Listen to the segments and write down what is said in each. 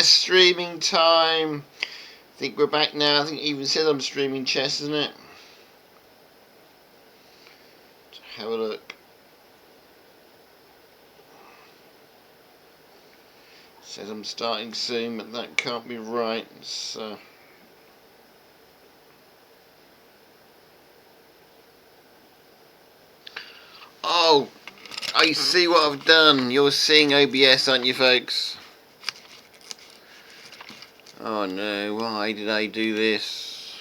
Streaming time. I think we're back now. I think it even says I'm streaming chess, isn't it? Let's have a look. It says I'm starting soon, but that can't be right. So. Oh, I see what I've done. You're seeing OBS, aren't you, folks? Oh no, why did I do this?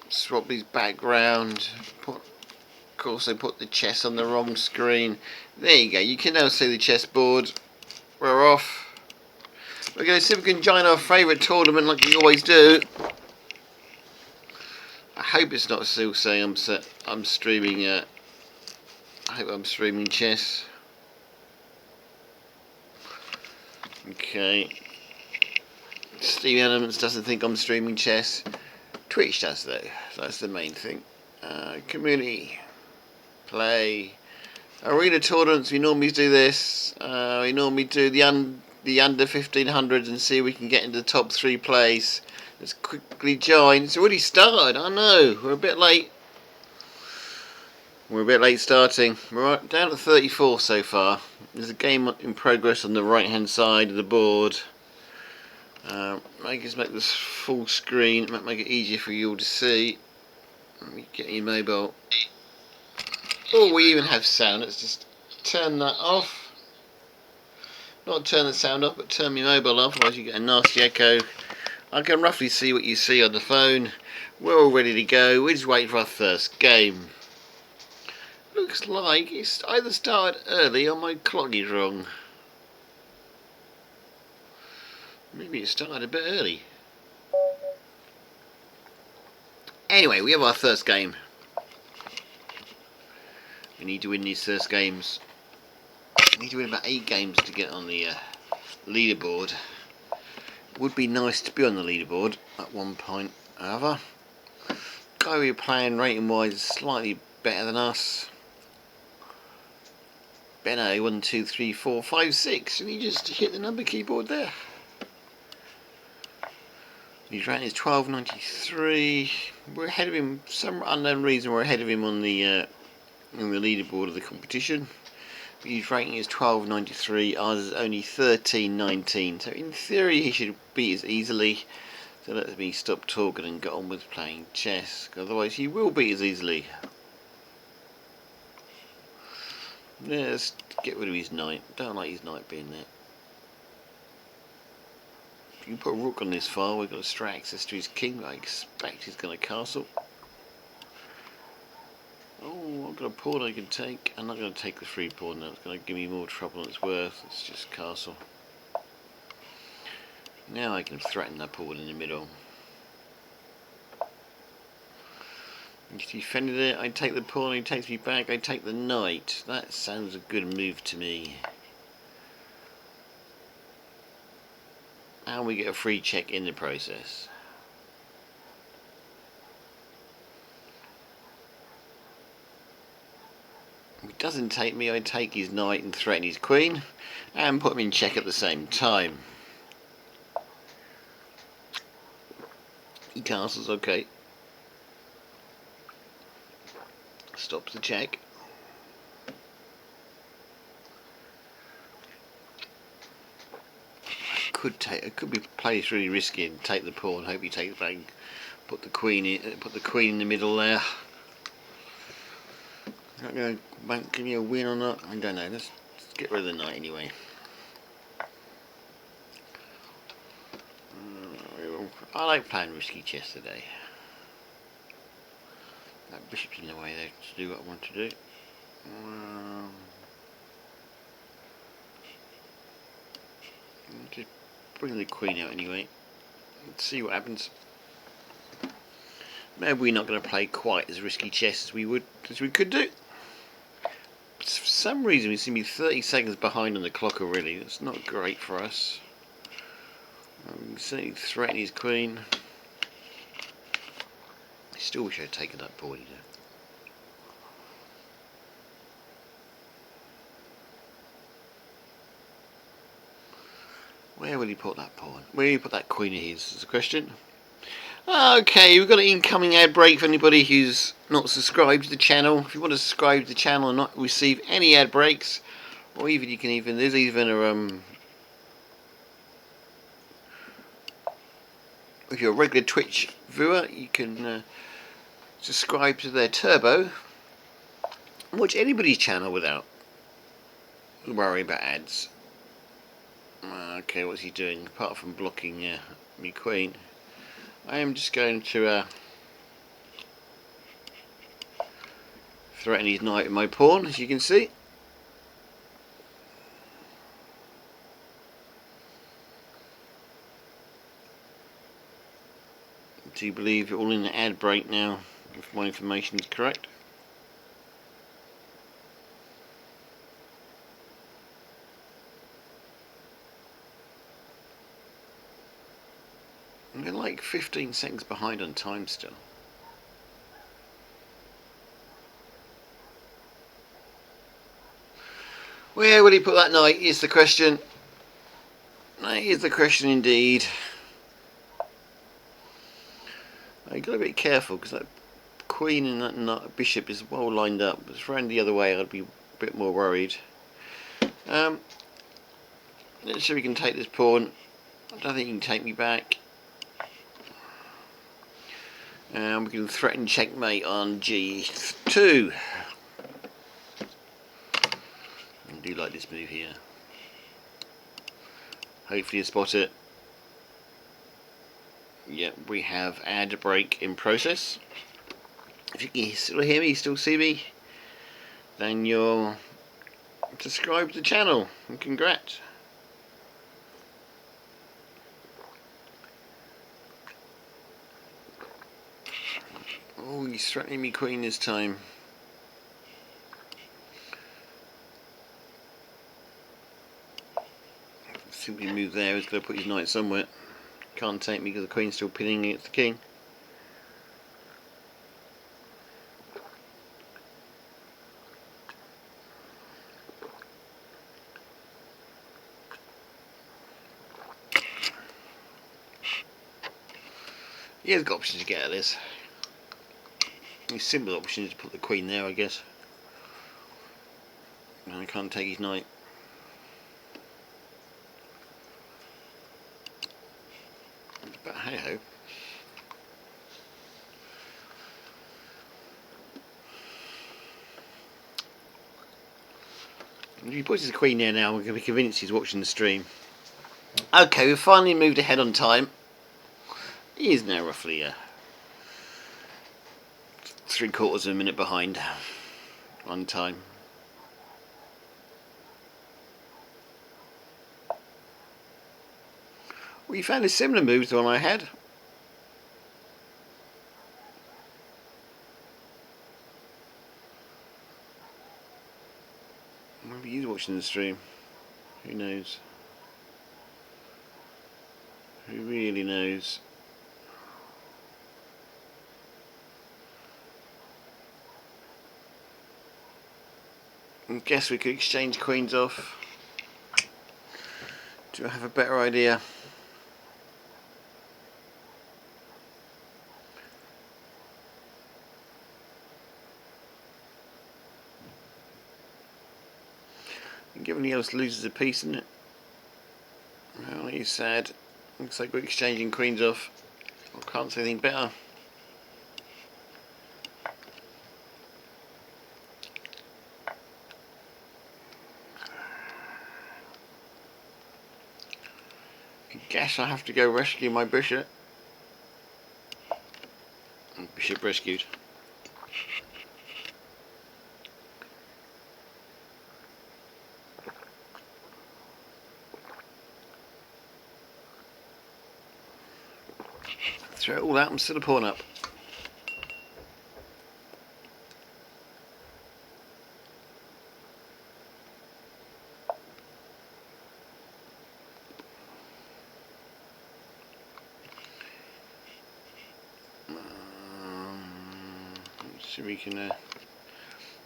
Swap his background. Of course, I put the chess on the wrong screen. There you go, you can now see the chessboard. We're off. We're going to see if we can join our favourite tournament like we always do. I hope it's not still saying I'm streaming. I hope I'm streaming chess. Okay. Steam Elements doesn't think I'm streaming chess. Twitch does though. So that's the main thing. Community, play, arena tournaments. We normally do this. We normally do the under 1500s and see if we can get into the top 3 plays. Let's quickly join. It's already started. I know we're a bit late. We're a bit late starting. We're down to 34 so far. There's a game in progress on the right hand side of the board. Make this full screen. It might make it easier for you all to see. Let me get your mobile. Oh, we even have sound. Let's just turn that off. Not turn the sound off, but turn my mobile off, otherwise you get a nasty echo. I can roughly see what you see on the phone. We're all ready to go. We're just waiting for our first game. Looks like it's either started early or my clock is wrong. Maybe it started a bit early. Anyway, we have our first game. We need to win these first games. We need to win about 8 games to get on the leaderboard. Would be nice to be on the leaderboard at one point. However, guy we're playing rating wise is slightly better than us. Benno 1, 2, 3, 4, 5, 6. And he just hit the number keyboard there. His rating is 1293. We're ahead of him. For some unknown reason, we're ahead of him on the leaderboard of the competition. But his rating is 1293. Ours is only 1319. So in theory, he should beat us easily. So let me stop talking and get on with playing chess. Otherwise, he will beat us easily. Yeah, let's get rid of his knight. Don't like his knight being there. If you can put a rook on this file, we've got straight access to his king. I expect he's going to castle. Oh, I've got a pawn I can take. I'm not going to take the free pawn now. It's going to give me more trouble than it's worth. It's just castle. Now I can threaten that pawn in the middle. He's defended it. I take the pawn. He takes me back. I take the knight. That sounds a good move to me. And we get a free check in the process. If he doesn't take me, I take his knight and threaten his queen, and put him in check at the same time. He castles, okay. Stops the check. It could be placed really risky and take the pawn. Hope he takes back. Put the queen in the middle there. Not going to give me a win or not. I don't know. Let's get rid of the knight anyway. I like playing risky chess today. That bishop's in the way there to do what I want to do. Just bring the queen out anyway. Let's see what happens. Maybe we're not going to play quite as risky chess as we could do. For some reason we seem to be 30 seconds behind on the clock already. That's not great for us. I'm certainly threatening his queen. I still wish I had taken that pawn, you know. Where will he put that pawn? Where will he put that queen of his, is the question. Okay, we've got an incoming ad break for anybody who's not subscribed to the channel. If you want to subscribe to the channel and not receive any ad breaks, or even there's even a if you're a regular Twitch viewer, you can subscribe to their Turbo and watch anybody's channel without worrying about ads. Okay, what's he doing? Apart from blocking me queen, I am just going to threaten his knight with my pawn, as you can see. Do you believe it all in the ad break now, if my information is correct? They're like 15 seconds behind on time still. Where will he put that knight is the question. That is the question indeed. You've got to be careful because that queen and that bishop is well lined up. If it's ran the other way, I'd be a bit more worried. Let's see if we can take this pawn. I don't think he can take me back. And we can threaten checkmate on g2. I do like this move here. Hopefully you spot it. Yep, we have ad break in process. If you can still hear me, still see me, then you're subscribed to the channel, and congrats. Oh, he's threatening me queen this time. Simply move there, he's going to put his knight somewhere. Can't take me because the queen's still pinning against the king. He has got options to get at this. The simple option is to put the queen there, I guess. And I can't take his knight. But hey ho. If he puts his queen there now, we're going to be convinced he's watching the stream. Okay, we've finally moved ahead on time. He is now roughly 3/4 of a minute behind on time. We found a similar move to the one I had. Maybe he's watching the stream. Who knows? Who really knows? I guess we could exchange queens off. Do I have a better idea? Everybody else loses a piece, isn't it? Well, he's sad. Looks like we're exchanging queens off. I can't say anything better. I guess I have to go rescue my bishop. Bishop rescued. Throw it all out and set a pawn up. Let's see if we can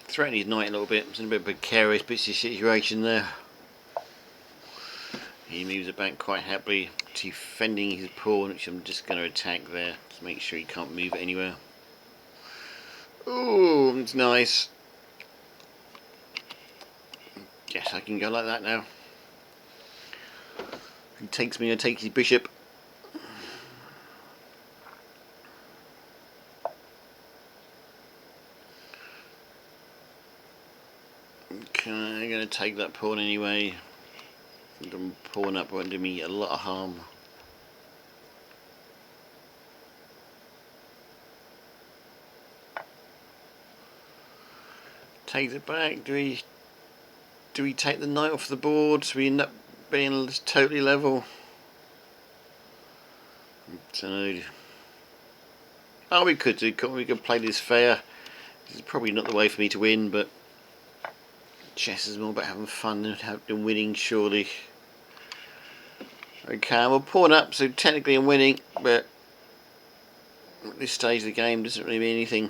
threaten his knight a little bit. It's in a bit of a precarious situation there. He moves it back quite happily, defending his pawn, which I'm just going to attack there to make sure he can't move it anywhere. Ooh, it's nice. Yes, I can go like that now. He takes me, I take his bishop. Okay, I'm going to take that pawn anyway. The pawn up won't do me a lot of harm. Takes it back. Do we take the knight off the board so we end up being totally level? So, oh, we could do. We could play this fair. This is probably not the way for me to win, but chess is more about having fun than winning, surely. Okay, we'll pawn up, so technically I'm winning, but at this stage of the game doesn't really mean anything.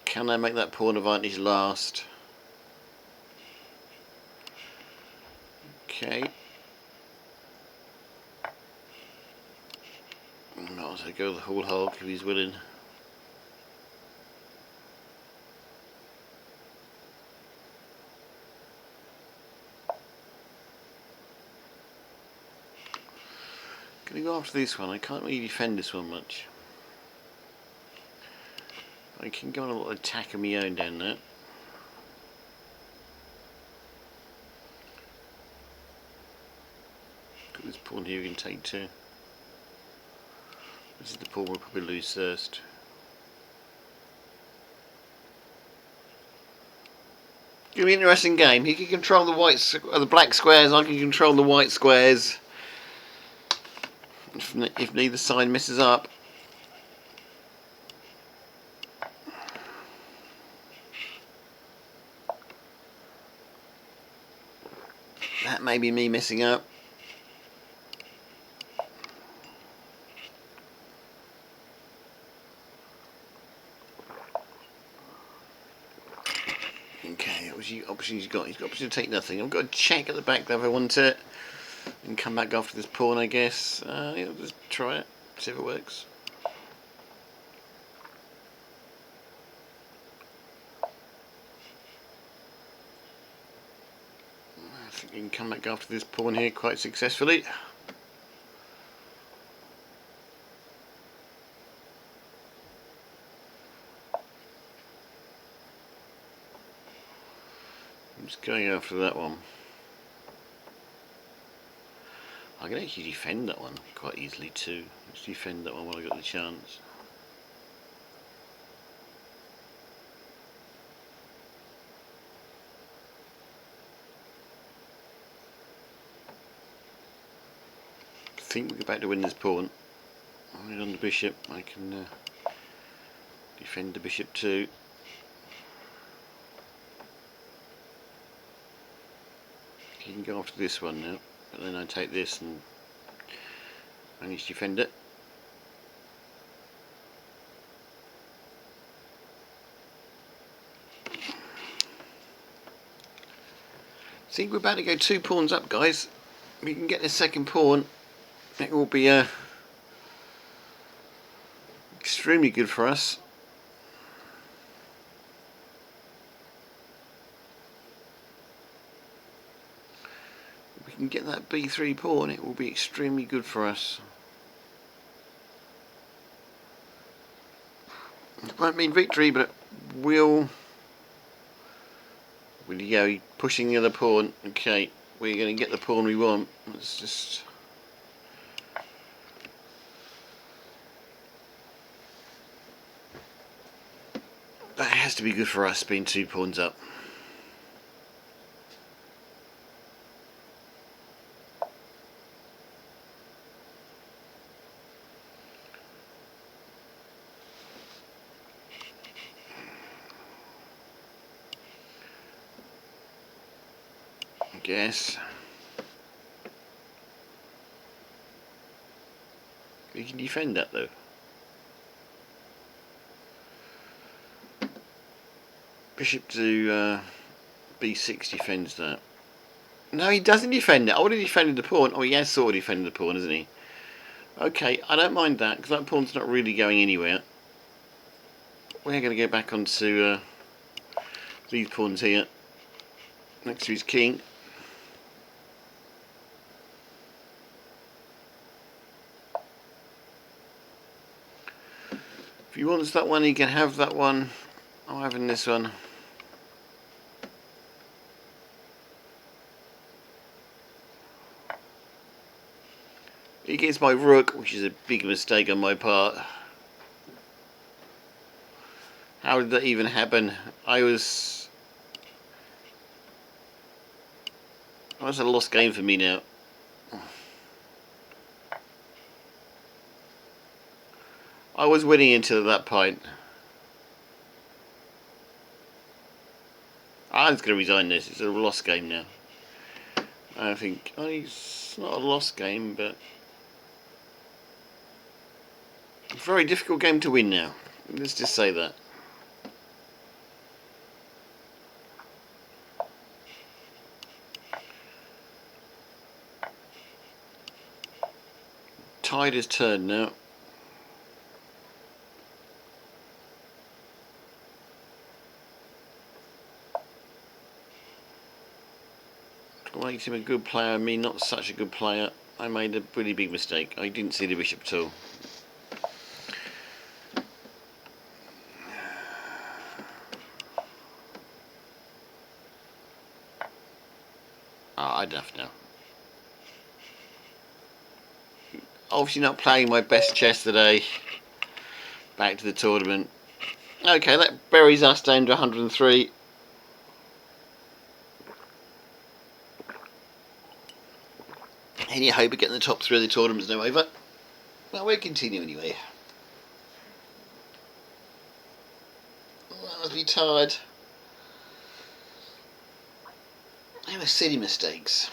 Can I make that pawn advantage last? Okay. Might also go the whole hog if he's willing. Gonna go after this one. I can't really defend this one much. I can go on a little attack of my own down there. Got this pawn here we can take too. This is the pawn we'll probably lose first. Gonna be an interesting game. He can control the black squares. I can control the white squares. If neither side messes up. That may be me messing up. Okay, what was the option he's got? He's got option to take nothing. I've got to check at the back if I want it. And come back after this pawn, I guess. Yeah, I'll just try it, see if it works. I think we can come back after this pawn here quite successfully. I'm just going after that one. I can actually defend that one quite easily too. Let's defend that one while I got the chance. I think we go back to win this pawn. I'm on the bishop. I can defend the bishop too. You can go after this one now, but then I take this and manage to defend it. See, we're about to go 2 pawns up, guys. We can get this second pawn. It will be extremely good for us. If we can get that b3 pawn, it will be extremely good for us. It won't mean victory, but it will. Will you go pushing the other pawn? Okay, we're going to get the pawn we want. Let's just. That has to be good for us, being 2 pawns up. I guess. We can defend that though. Bishop to B6 defends that. No, he doesn't defend it. I would have defended the pawn. Oh, he has sort of defended the pawn, hasn't he? Okay, I don't mind that, because that pawn's not really going anywhere. We're going to go back onto these pawns here, next to his king. If he wants that one, he can have that one. I'm having this one. He gets my rook, which is a big mistake on my part. How did that even happen? That's a lost game for me now. I was winning until that point. I'm just going to resign this. It's a lost game now. I think it's not a lost game, but a very difficult game to win now. Let's just say that. Tide has turned now. What makes him a good player, me not such a good player. I made a really big mistake. I didn't see the bishop at all. Enough now. Obviously not playing my best chess today. Back to the tournament. Okay, that buries us down to 103. Any hope of getting the top 3 of the tournament's now over. Well, we'll continue anyway. I must be tired. They were silly mistakes.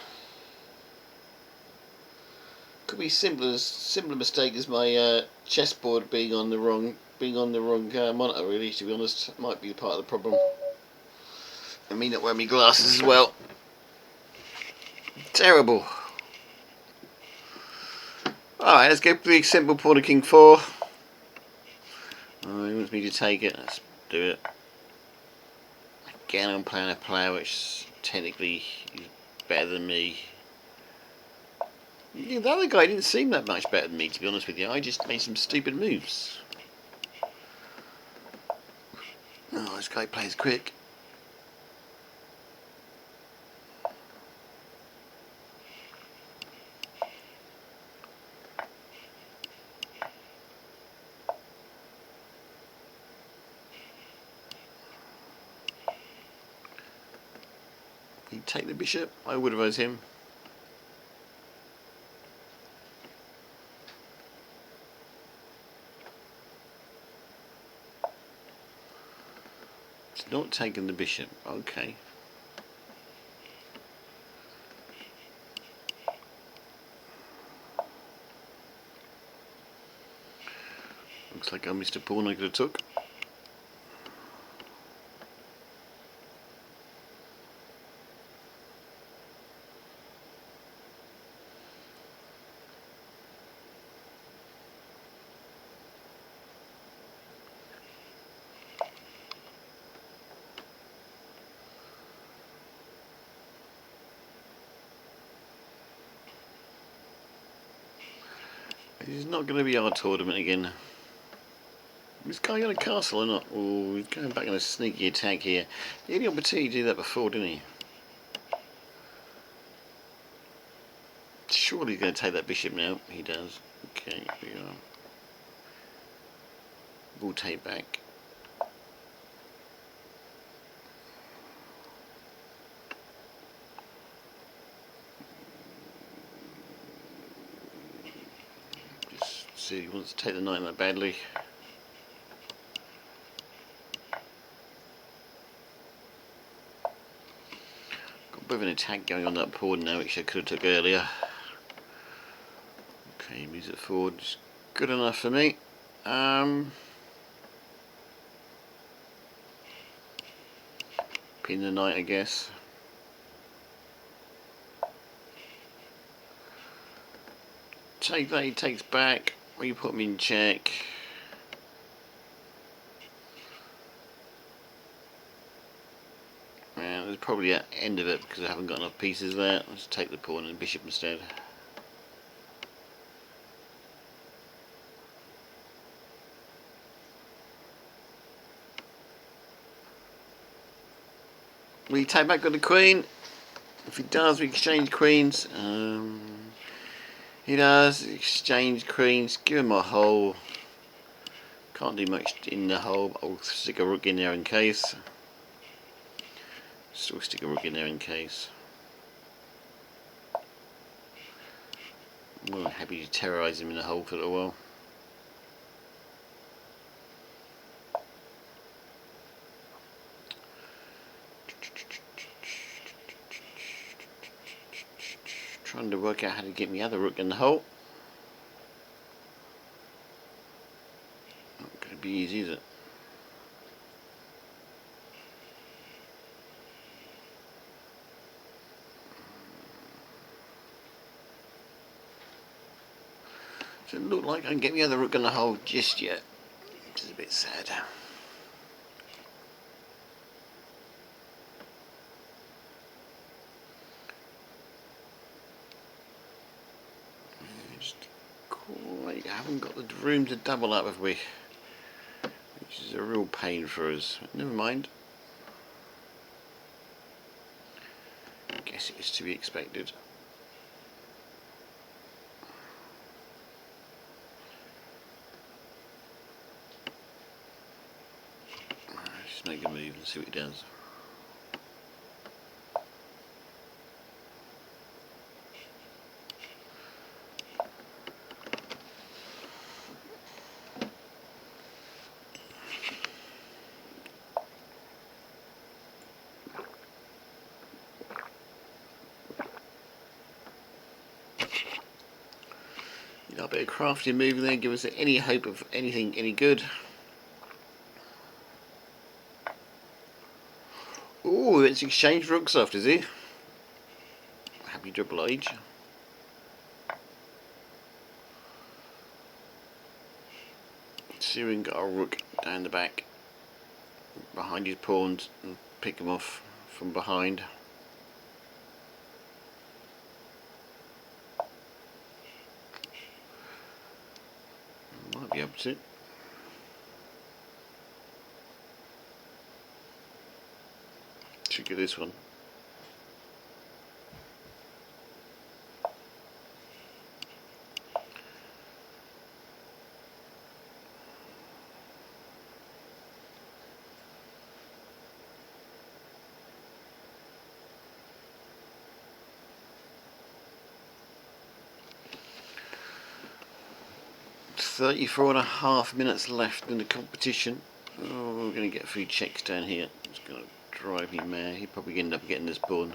Could be similar mistake as my chessboard being on the wrong monitor. Really, to be honest, might be part of the problem. And me not wearing my glasses as well. Terrible. Alright, let's go for the simple pawn of king 4. Oh, he wants me to take it. Let's do it. Again, I'm playing a player which technically is better than me. Yeah, the other guy didn't seem that much better than me, to be honest with you. I just made some stupid moves. Oh, this guy plays quick. He'd take the bishop. I would have as him. It's not taking the bishop. Okay. Looks like I missed a pawn I could have took. This is not going to be our tournament again. Is guy got a castle or not? Oh, he's going back on a sneaky attack here. He had the opportunity to do that before, didn't he? Surely he's going to take that bishop now. He does. Okay, here we are. We'll take back. Just see, he wants to take the knight that badly. Got a bit of an attack going on that pawn now, which I could have took earlier. Okay, he moves it forward. It's good enough for me. Pin the knight, I guess. take that, he takes back. We put him in check. And there's probably at the end of it because I haven't got enough pieces there. Let's take the pawn and bishop instead. Will he take back with the queen? If he does, we exchange queens. He does exchange queens. Give him a hole. Can't do much in the hole, but I'll stick a rook in there in case. Still stick a rook in there in case. I'm more than happy to terrorise him in the hole for a little while. Trying to work out how to get my other rook in the hole. Not going to be easy, is it? Doesn't look like I can get my other rook in the hole just yet, which is a bit sad. Just quite haven't got the room to double up, have we? Which is a real pain for us. Never mind. I guess it was to be expected. Just make a move and see what he does. A bit of crafty move there, give us any hope of anything any good. Oh, it's exchanged rooks after, is he? Happy to oblige. Sirin got a rook down the back behind his pawns and pick him off from behind. Might be able to. Should get this one. .34.5 minutes left in the competition. Oh, we're going to get a few checks down here. It's going to drive me mad. He'll probably end up getting this pawn.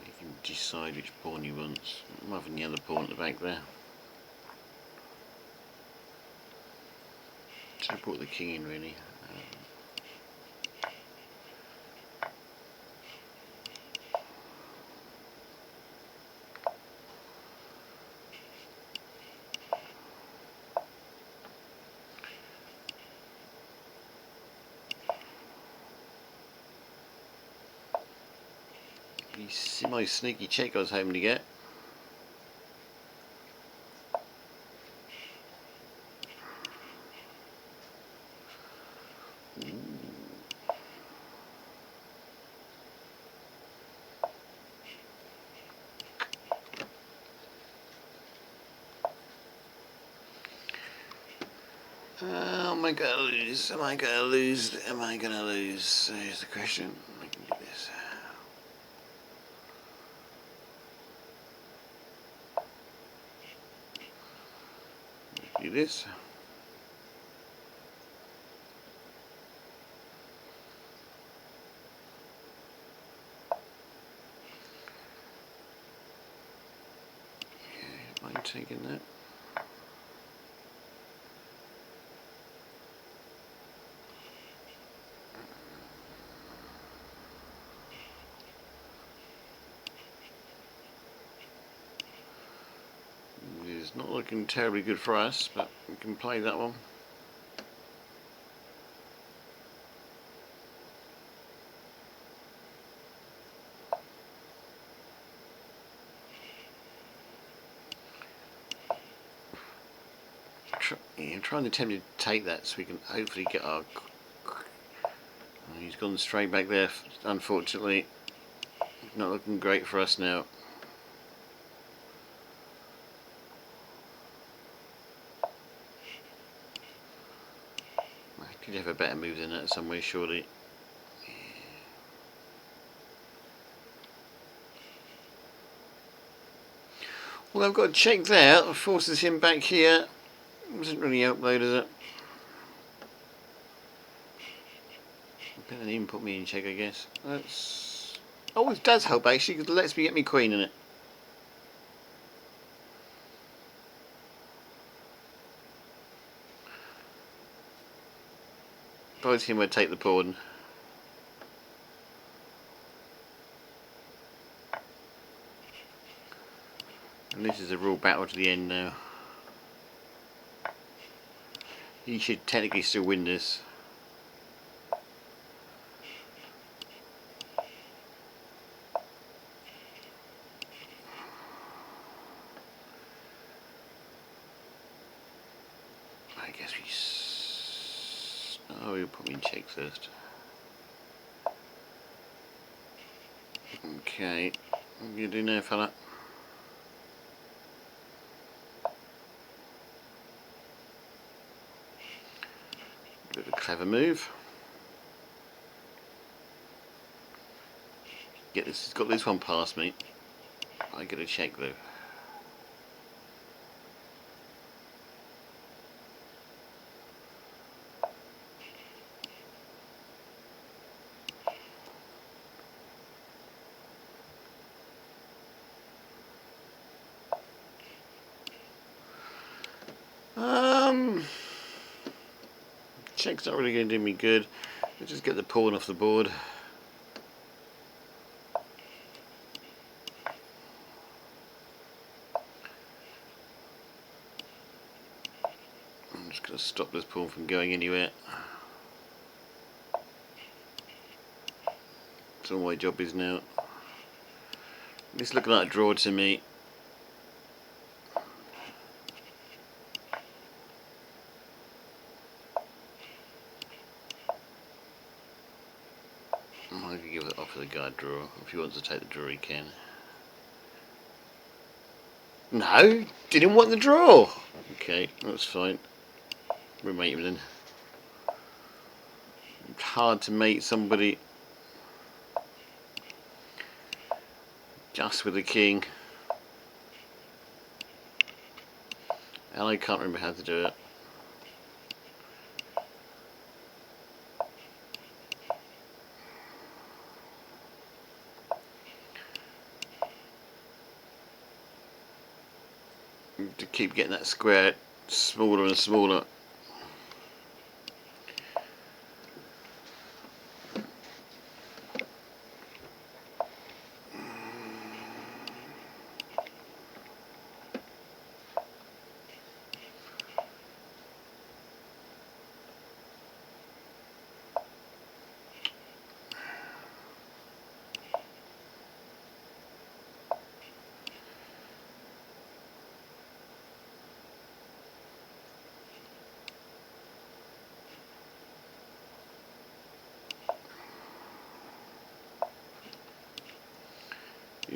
He can decide which pawn he wants. I'm having the other pawn at the back there. So I brought the king in really. My sneaky check I was hoping to get. Am I gonna lose? Am I gonna lose? Am I gonna lose? Here's the question. I can do this. Do this. Yeah, mind taking that. It's not looking terribly good for us, but we can play that one. I'm trying to attempt to take that so we can hopefully get our... He's gone straight back there, unfortunately. Not looking great for us now. I could have a better move than that somewhere, surely. Well, I've got to check there. It forces him back here. Doesn't really help though, does it? Better than even put me in check, I guess. That's... Oh, it does help actually, because it lets me get me queen in it. Both him would take the pawn. And this is a real battle to the end now. He should technically still win this. I guess oh, he'll put me in check first. Okay, what are you gonna do now, fella? Bit of a clever move. Get this. He's got this one past me. I get a check though. Check's not really going to do me good. Let's just get the pawn off the board. I'm just going to stop this pawn from going anywhere. That's all my job is now. It's looking like a draw to me. I could give it off for the guy draw. If he wants to take the draw, he can. No, didn't want the draw. Okay, that's fine. We'll mate him then. It's hard to mate somebody just with the king. And I can't remember how to do it. To keep getting that square smaller and smaller.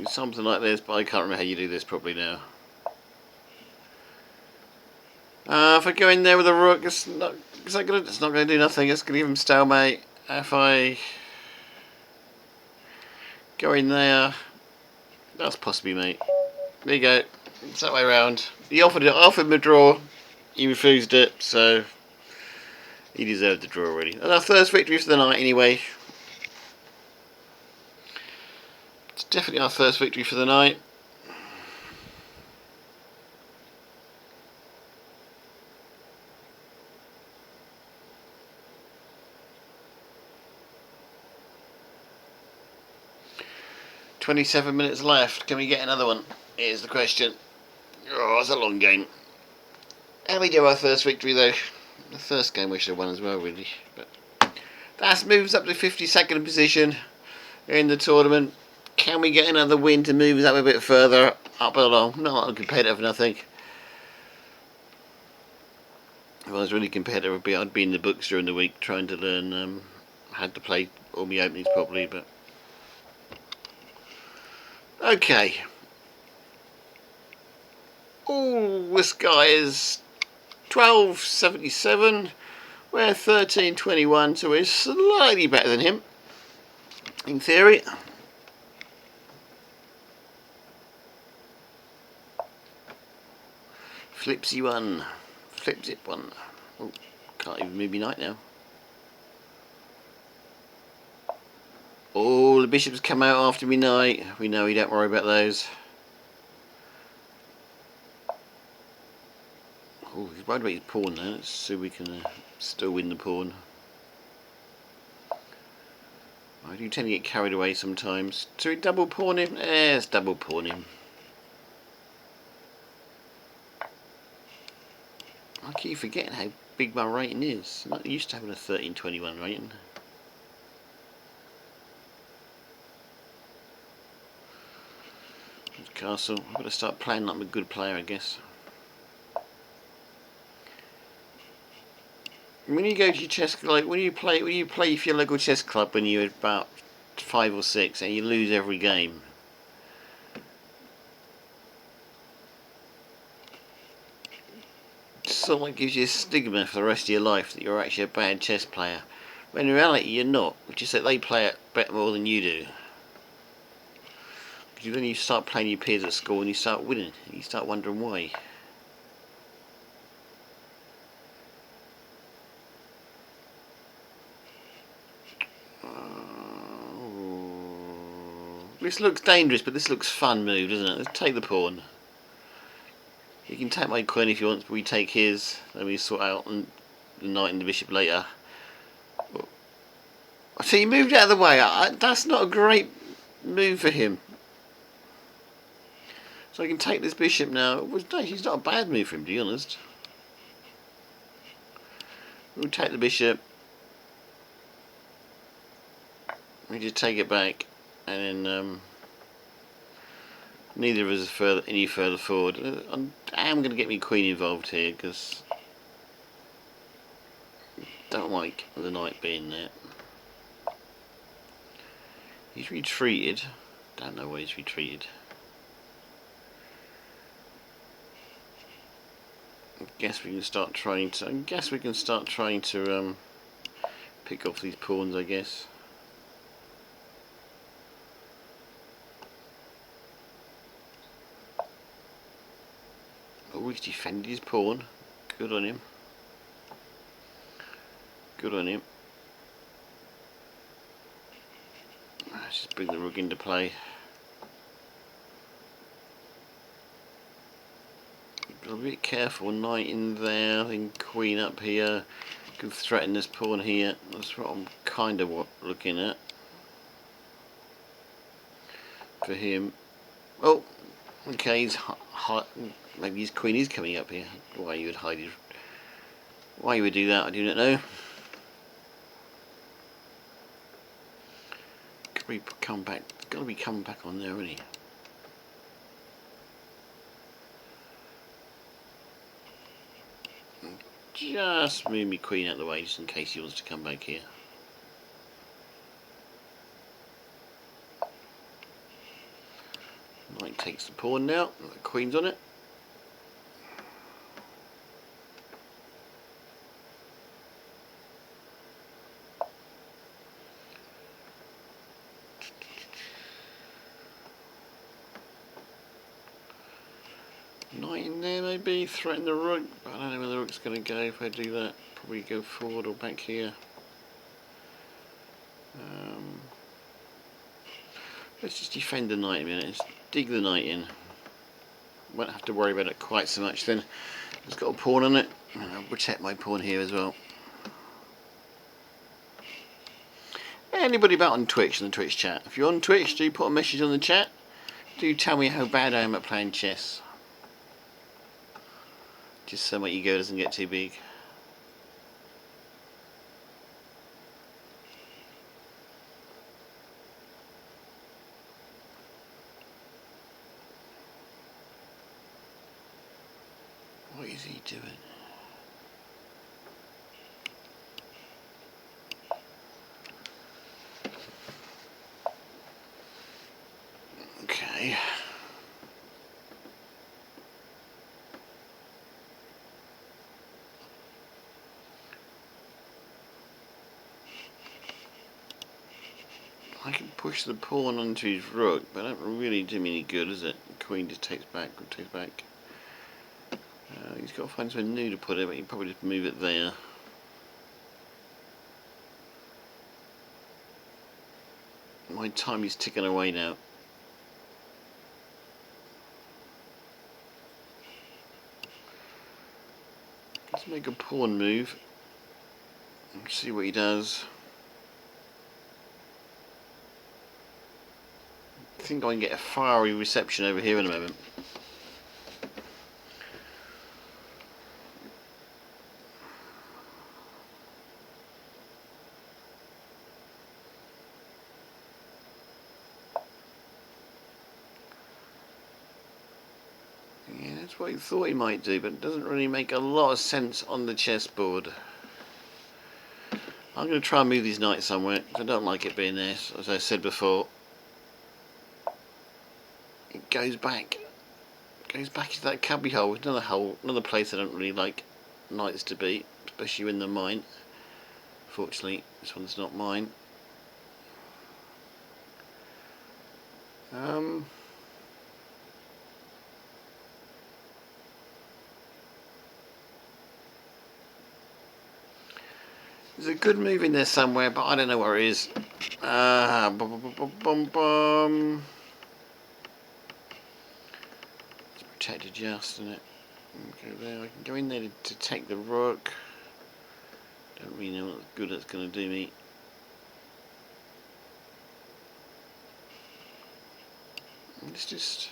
Something like this, but I can't remember how you do this properly now. If I go in there with a rook, it's not going to do nothing. It's going to give him stalemate. If I go in there, that's possibly mate. There you go. It's that way around. He offered him a draw. He refused it, so he deserved the draw already. And our first victory for the night, anyway. It's definitely our first victory for the night. "27 minutes left. Can we get another one? Here's the question. Oh, was a long game. And we do our first victory though. The first game we should have won as well, really. But that moves up to 52nd position in the tournament. Can we get another win to move us up a bit further up along? Not competitive, nothing. If I was really competitive, I'd be in the books during the week trying to learn how to play all my openings properly. But okay. Oh, this guy is 1277. We're 1321, so we're slightly better than him, in theory. Flipsy one. Flips it one. Oh, can't even move me knight now. Oh, the bishop's come out after me knight. We know we don't worry about those. Oh, he's worried about his pawn now. Let's see if we can still win the pawn. I do tend to get carried away sometimes. Do we double pawn him? Let's double pawn him. I keep forgetting how big my rating is. I'm not used to having a 1321 rating. Castle. I've got to start playing like I'm a good player, I guess. When you go to your chess, like when you play for your local chess club when you're about 5 or 6 and you lose every game, someone gives you a stigma for the rest of your life that you're actually a bad chess player, when in reality you're not. Which is that they play it better more than you do. Because then you start playing your peers at school and you start winning, and you start wondering why. This looks dangerous, but this looks fun move, doesn't it? Let's take the pawn. You can take my queen if you want, but we take his. Then we sort out the knight and the bishop later. So he moved out of the way. That's not a great move for him. So I can take this bishop now. No, it's not a bad move for him, to be honest. We'll take the bishop. We just take it back. And then neither of us are any further forward. I am going to get my queen involved here because I don't like the knight being there. He's retreated. Don't know where he's retreated. I guess we can start trying to. Pick off these pawns, I guess. Oh, he's defended his pawn. Good on him. Good on him. Let's just bring the rook into play. Got to be careful. Knight in there, then queen up here. Could threaten this pawn here. That's what I'm kind of looking at for him. Oh, okay. He's maybe his queen is coming up here. Why you would hide his? Why you would do that? I do not know. Could we come back? Got to be coming back on there, isn't he? Just move my queen out of the way, just in case he wants to come back here. Knight takes the pawn now. The queen's on it. Knight in there maybe, threaten the rook, but I don't know where the rook's going to go if I do that. Probably go forward or back here. Let's just defend the knight a minute, let's dig the knight in. Won't have to worry about it quite so much then. It's got a pawn on it, and I'll protect my pawn here as well. Anybody about on Twitch in the Twitch chat? If you're on Twitch, do put a message on the chat. Do tell me how bad I am at playing chess. just so my ego doesn't get too big. What is he doing? Okay. I can push the pawn onto his rook, but that don't really do me any good, is it? Queen just takes back, rook takes back. He's got to find somewhere new to put it, but he can probably just move it there. My time is ticking away now. Let's make a pawn move and see what he does. I think I can get a fiery reception over here in a moment. Yeah, that's what he thought he might do, but it doesn't really make a lot of sense on the chessboard. I'm going to try and move these knights somewhere. I don't like it being there, as I said before. It goes back into that cubby hole. Another place I don't really like knights to be, especially when they're mine. Fortunately, this one's not mine. There's a good move in there somewhere, but I don't know where it is. It's protected just, isn't it? Go there. I can go in there to take the rook. Don't really know what good it's going to do me. Let's just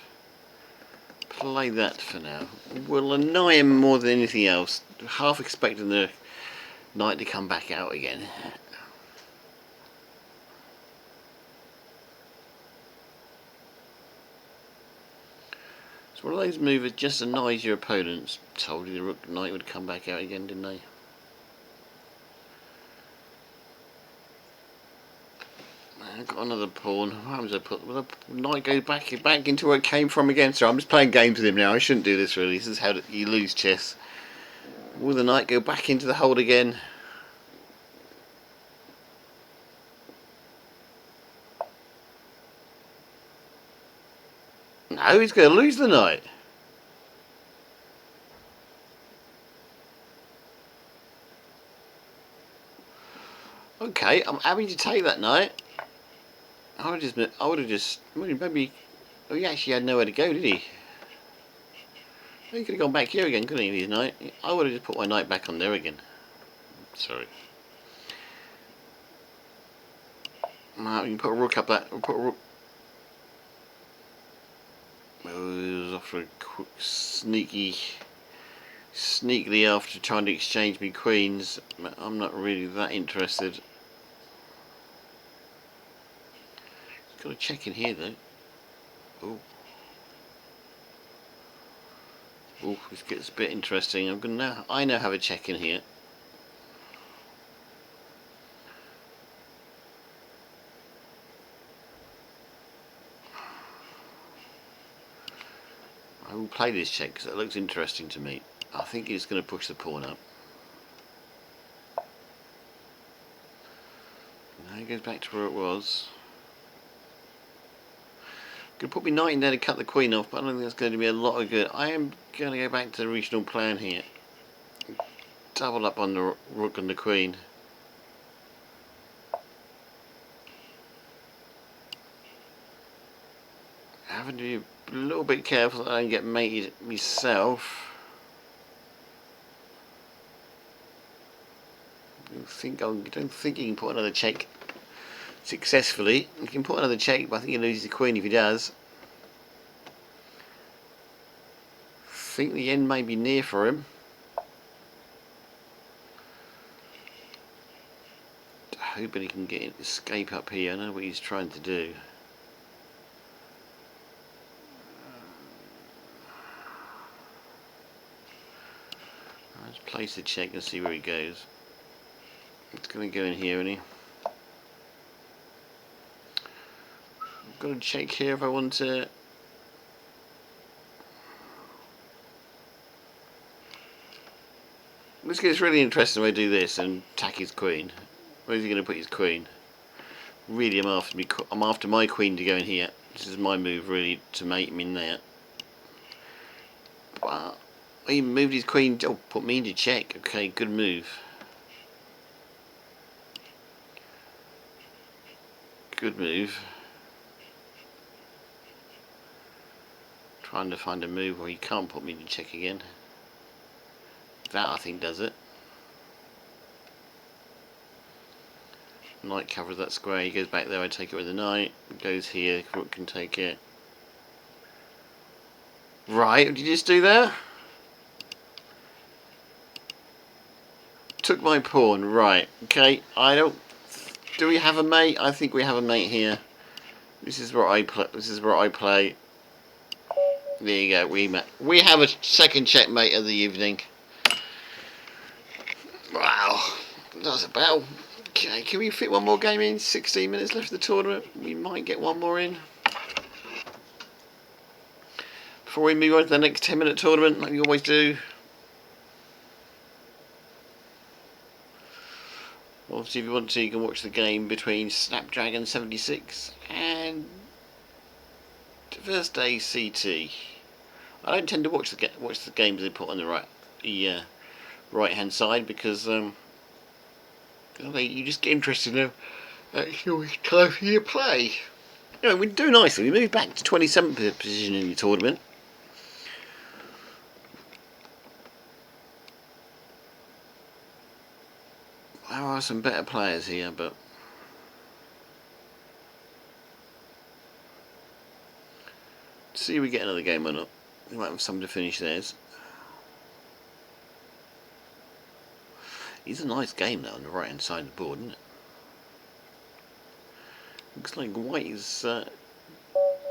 play that for now. We'll annoy him more than anything else. Half expecting the knight to come back out again. It's one of those moves that just annoys your opponents. Told you the rook knight would come back out again, didn't they? I've got another pawn. What happens if the knight goes back into where it came from again? So I'm just playing games with him now. I shouldn't do this really. This is how you lose chess. Will the knight go back into the hold again? No, he's going to lose the knight. Okay, I'm happy to take that knight. I would have just, maybe. Oh, he actually had nowhere to go, did he? He could have gone back here again, couldn't he, his knight? I would have just put my knight back on there again. Sorry. We can put a rook up that. We'll put a rook. Oh, it was after a quick, sneakily after trying to exchange me queens. I'm not really that interested. Got a check in here though. Oh. Oh, this gets a bit interesting. I now have a check in here. I will play this check because it looks interesting to me. I think he's going to push the pawn up. Now he goes back to where it was. Could put my knight in there to cut the queen off, but I don't think that's going to be a lot of good. I am going to go back to the original plan here. Double up on the rook and the queen. Having to be a little bit careful that I don't get mated myself. I don't think he can put another check successfully. He can put another check, but I think he loses the queen if he does. I think the end may be near for him. hoping he can get escape up here. I don't know what he's trying to do. Let's place the check and see where he goes. It's going to go in here, isn't he? I've got to check here if I want to. This gets really interesting when I do this and attack his queen. Where's he going to put his queen? Really, I'm after my queen to go in here. This is my move, really, to mate him in there. But he moved his queen. Oh, put me into check. Okay, good move. Good move. Trying to find a move where he can't put me into check again. That, I think, does it. Knight covers that square. He goes back there. I take it with the knight. Goes here. Rook can take it. Right, what did you just do there? Took my pawn. Right. Okay. I don't. Do we have a mate? I think we have a mate here. This is where I play. This is where I play. There you go. We have a second checkmate of the evening. Wow. That was a battle. Okay, can we fit one more game in? 16 minutes left of the tournament. We might get one more in. Before we move on to the next 10-minute tournament, like we always do. Obviously, if you want to, you can watch the game between Snapdragon 76 and First Day CT. I don't tend to watch the games they put on the right-hand side because you just get interested in which time for you play. Anyway, we do nicely. We moved back to 27th position in the tournament. There are some better players here, but see if we get another game or not. We might have some to finish theirs. It's a nice game though on the right hand side of the board, isn't it? Looks like white is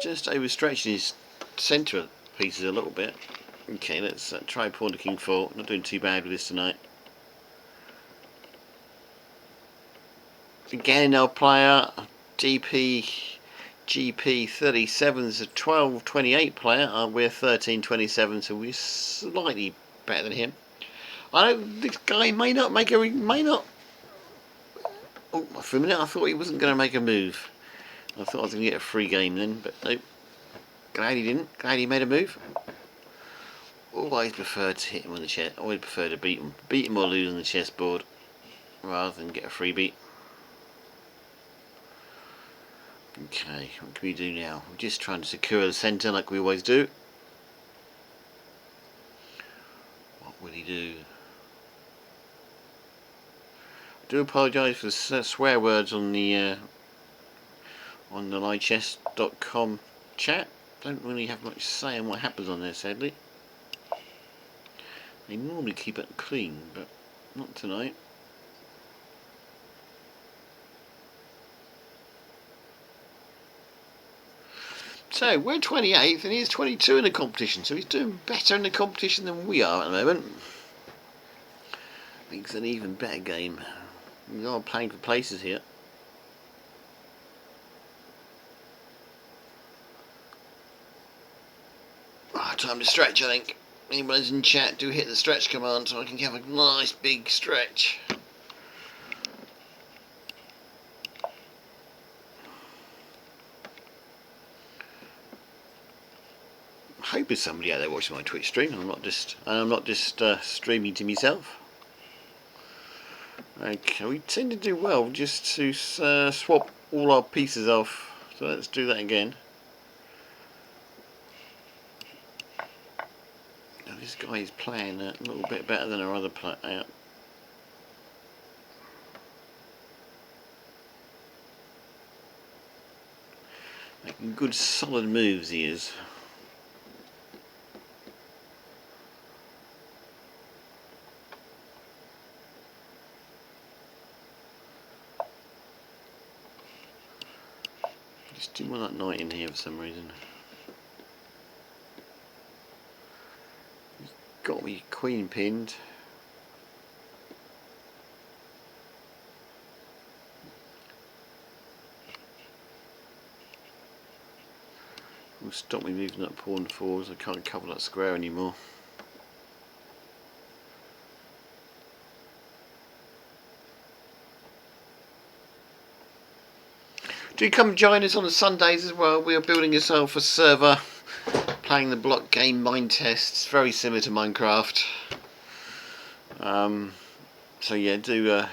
just overstretching his centre pieces a little bit. Okay, let's try pawn to king 4. Not doing too bad with this tonight. Again, our player GP37 is a 12-28 player. We're 13-27, so we're slightly better than him. This guy may not. Oh, for a minute I thought he wasn't going to make a move. I thought I was going to get a free game then, but nope. Glad he didn't. Glad he made a move. Always prefer to hit him on the chest. Always prefer to beat him or lose on the chessboard, rather than get a free beat. Okay, what can we do now? We're just trying to secure the centre like we always do. What will he do? I do apologise for the swear words on the livechess.com chat. Don't really have much say on what happens on there, sadly. They normally keep it clean, but not tonight. So, we're 28th and he's 22 in the competition, so he's doing better in the competition than we are at the moment. I think it's an even better game. We are playing for places here. Time to stretch, I think. Anyone who's in chat, do hit the stretch command so I can have a nice big stretch. I hope there's somebody out there watching my Twitch stream. I'm not just streaming to myself. Okay, we tend to do well just to swap all our pieces off. So let's do that again. Now this guy is playing a little bit better than our other player. Making good solid moves he is. Just didn't want that knight in here for some reason. He's got me queen pinned. Will stop me moving that pawn forwards. I can't cover that square anymore. Do come join us on the Sundays as well. We are building ourselves a server, playing the block game Mind Test. It's very similar to Minecraft. So yeah, do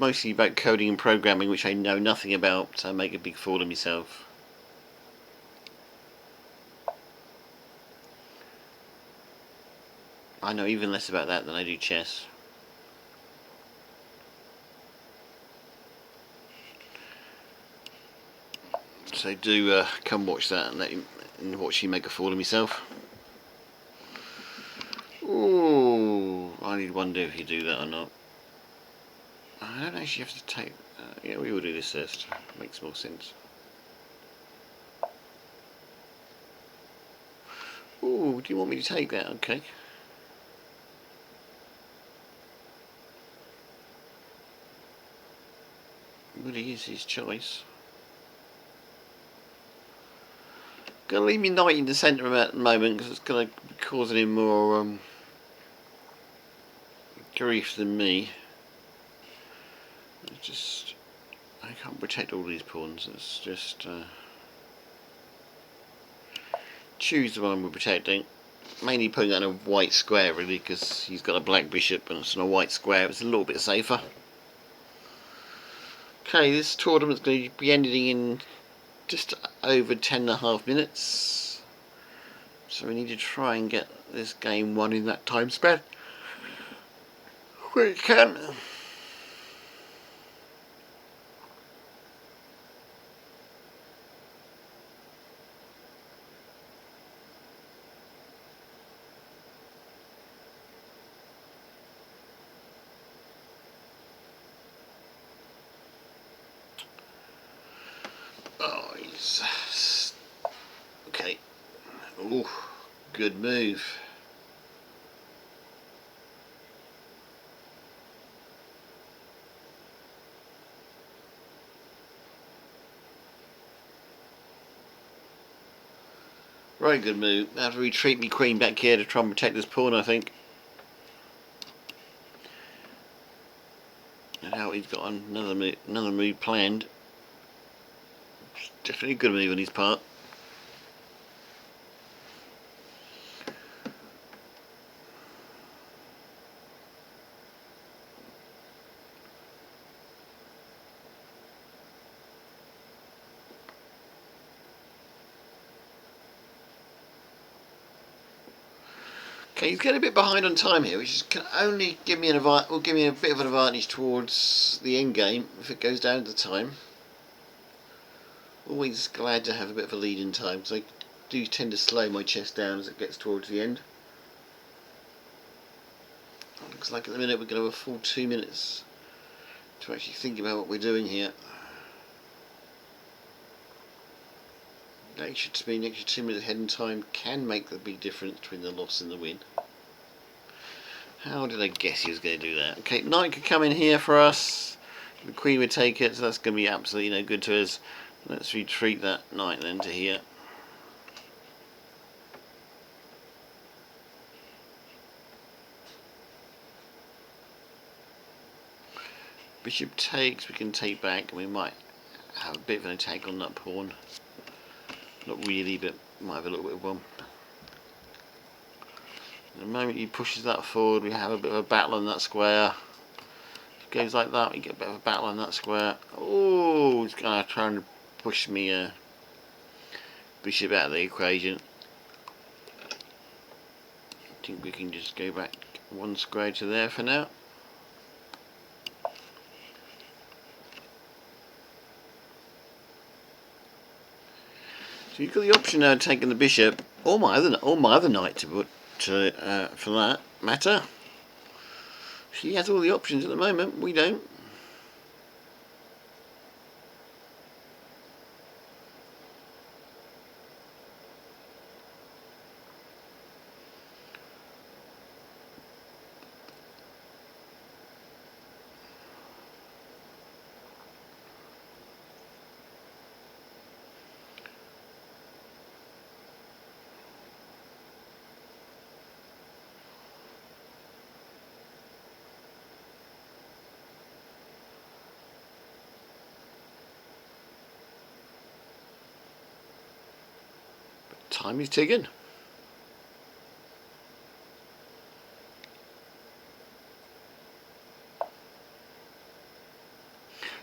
mostly about coding and programming, which I know nothing about, so I make a big fool of myself. I know even less about that than I do chess. So do come watch that and watch me make a fool of myself. Ooh, I need wonder if you do that or not. I don't actually have to take. Yeah, we will do this first. Makes more sense. Ooh, do you want me to take that? Okay. It really is his choice. Gonna leave me knight in the centre at the moment because it's gonna be causing him more grief than me. It's just I can't protect all these pawns. It's just choose the one we're protecting. Mainly putting that in a white square really, because he's got a black bishop and it's on a white square. It's a little bit safer. Okay, this tournament's going to be ending in just over 10.5 minutes. So we need to try and get this game won in that time span. We can. Oh, he's okay. Ooh, good move. Very good move. I have to retreat me queen back here to try and protect this pawn, I think. And now he's got another move planned. Definitely a good move on his part. Okay, he's getting a bit behind on time here, which can only give me will give me a bit of an advantage towards the end game if it goes down to time. Always glad to have a bit of a lead in time, because I do tend to slow my chess down as it gets towards the end. Looks like at the minute we're going to have a full 2 minutes to actually think about what we're doing here. Extra 2 minutes ahead in time can make the big difference between the loss and the win. How did I guess he was going to do that? Okay, knight could come in here for us. The queen would take it, so that's going to be absolutely no good to us. Let's retreat that knight then to here. Bishop takes, we can take back, and we might have a bit of an attack on that pawn. Not really, but might have a little bit of one. The moment he pushes that forward, we have a bit of a battle on that square. If it goes like that, we get a bit of a battle on that square. Oh, he's going to try and push me bishop out of the equation. I think we can just go back one square to there for now. So you've got the option now of taking the bishop, or my other knight to put for that matter. She has all the options at the moment. We don't. Time is ticking.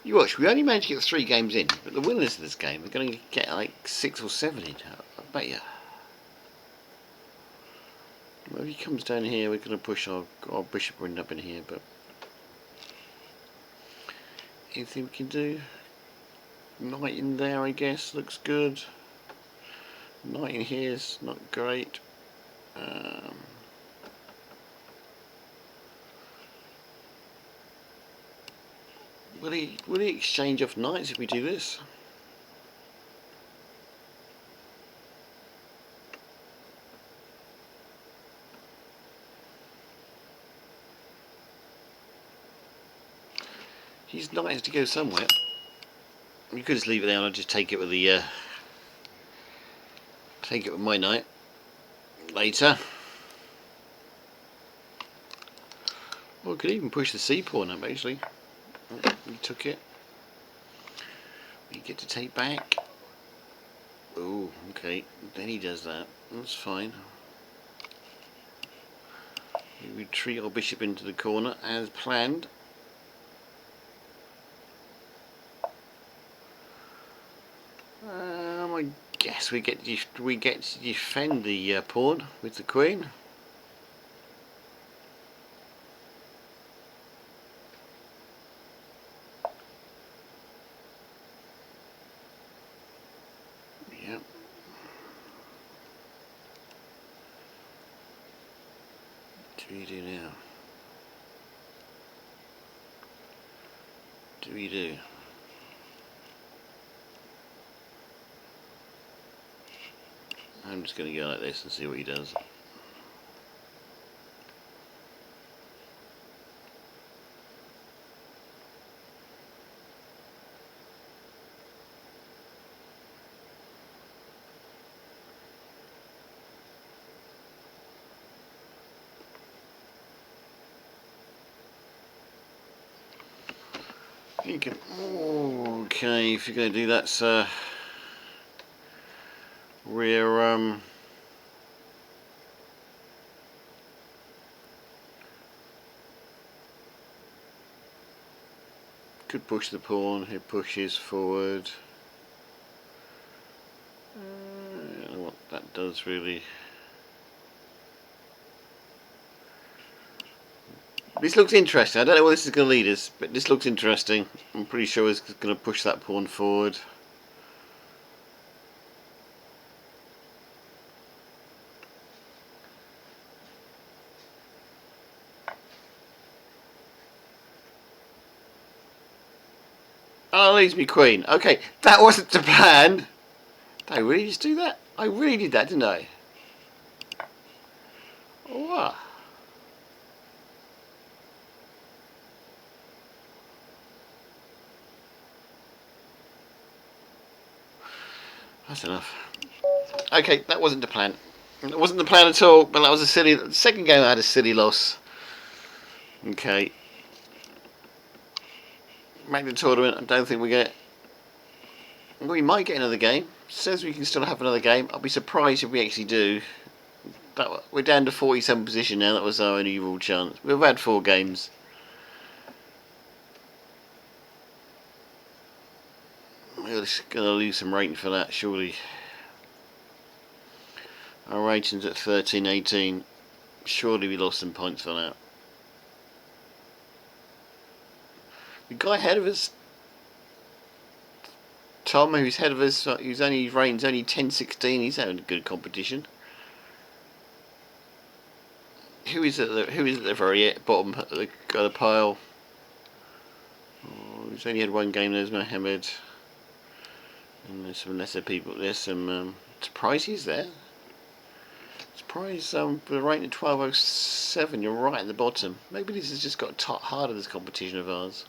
You watch, we only managed to get 3 games in, but the winners of this game are going to get like 6 or 7 in. I bet you. Well, if he comes down here, we're going to push our bishop will end up in here, but anything we can do? Knight in there, I guess, looks good. Knight in here is not great. Will he exchange off knights if we do this? His knight has to go somewhere. You could just leave it there and I'll just take it with the take it with my knight later. Well, I could even push the c pawn up actually. We took it. We get to take back. Oh, okay. Then he does that. That's fine. We retreat our bishop into the corner as planned. I guess we get to defend the pawn with the queen. Yep. What do we do now? What do we do? I'm just going to go like this and see what he does. You can, okay, if you're going to do that, sir, we're could push the pawn. He pushes forward. I don't know what that does really. This looks interesting. I don't know where this is going to lead us, but this looks interesting. I'm pretty sure it's going to push that pawn forward. Oh, leaves me queen. Okay, that wasn't the plan. Did I really just do that? I really did that, didn't I? What? That's enough. Okay, that wasn't the plan. It wasn't the plan at all, but that was a silly... The second game I had a silly loss. Okay. Make the tournament, I don't think we get... We might get another game. Says we can still have another game. I'll be surprised if we actually do. We're down to 47 position now. That was our only real chance. We've had 4 games. We're just going to lose some rating for that, surely. Our rating's at 13-18. Surely we lost some points for that. The guy ahead of us, Tom, who's ahead of us, who's only rating's only 10-16. He's having a good competition. Who is at the very bottom of the pile? Oh, he's only had 1 game. There's Mohammed, and there's some lesser people. There's some surprises there. Surprise for the rating at 12.07. You're right at the bottom. Maybe this has just got harder, this competition of ours.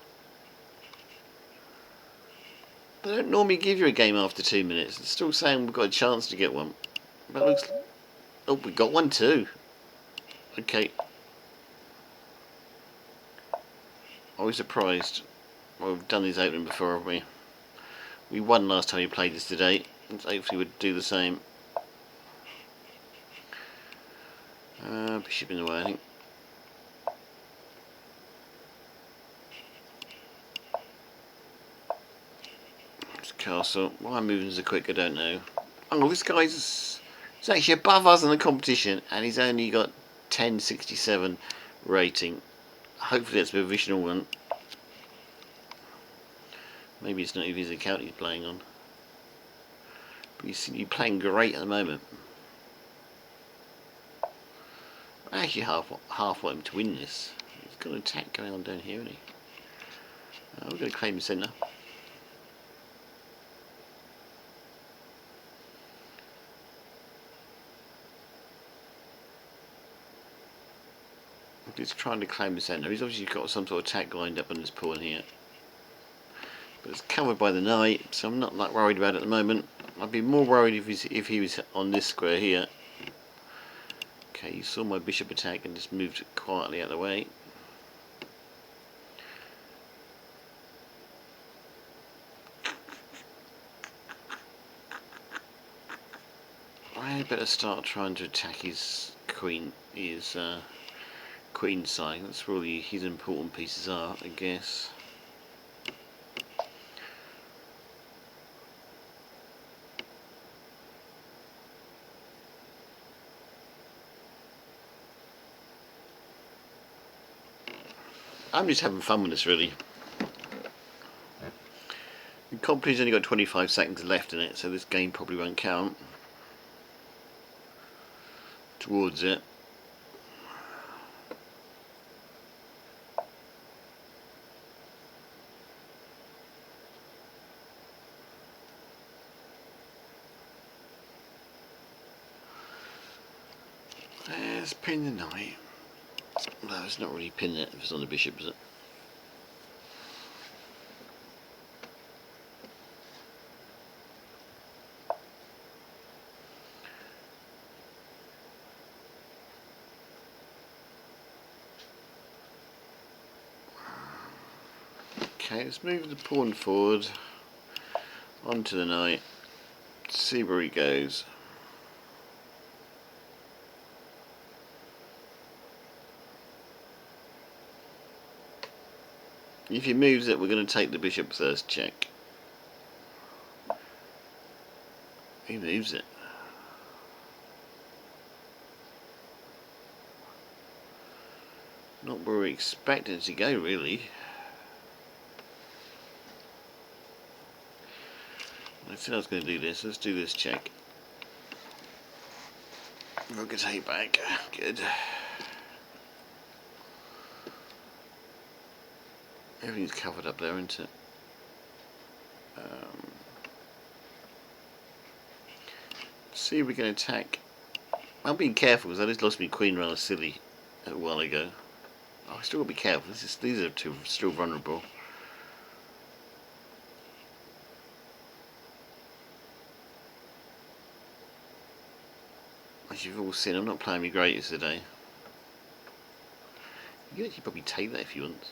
They don't normally give you a game after 2 minutes. It's still saying we've got a chance to get one. But it looks... Oh, we got one too. Okay. I was surprised. Well, we've done this opening before, haven't we? We won last time we played this today. Hopefully we'd do the same. Bishop in the way, I think. It's castle. Why I'm moving so quick, I don't know. Oh, this guy's he's actually above us in the competition, and he's only got 1067 rating. Hopefully that's a provisional one. Maybe it's not even his account he's playing on. But he's playing great at the moment. I actually half want him to win this. He's got an attack going on down here, isn't he? We're going to claim the centre. He's trying to claim the centre. He's obviously got some sort of attack lined up on this pawn here. But it's covered by the knight, so I'm not that worried about it at the moment. I'd be more worried if he was on this square here. Okay, you saw my bishop attack and just moved quietly out of the way. I better start trying to attack his queen, queen side. That's where all his important pieces are, I guess. I'm just having fun with this, really. The company's only got 25 seconds left in it, so this game probably won't count towards it. Let's pin the knight. No, it's not really pinning it if it's on the bishop, is it? Okay, let's move the pawn forward onto the knight, see where he goes. If he moves it, we're going to take the bishop first check. He moves it. Not where we expected it to go, really. I said I was going to do this. Let's do this check. Rook a take back. Good. Everything's covered up there, isn't it? See if we can attack. I'm being careful because I just lost my queen rather silly a while ago. Oh, I still got to be careful. These are two still vulnerable. As you've all seen, I'm not playing my greatest today. You can actually probably take that if you want.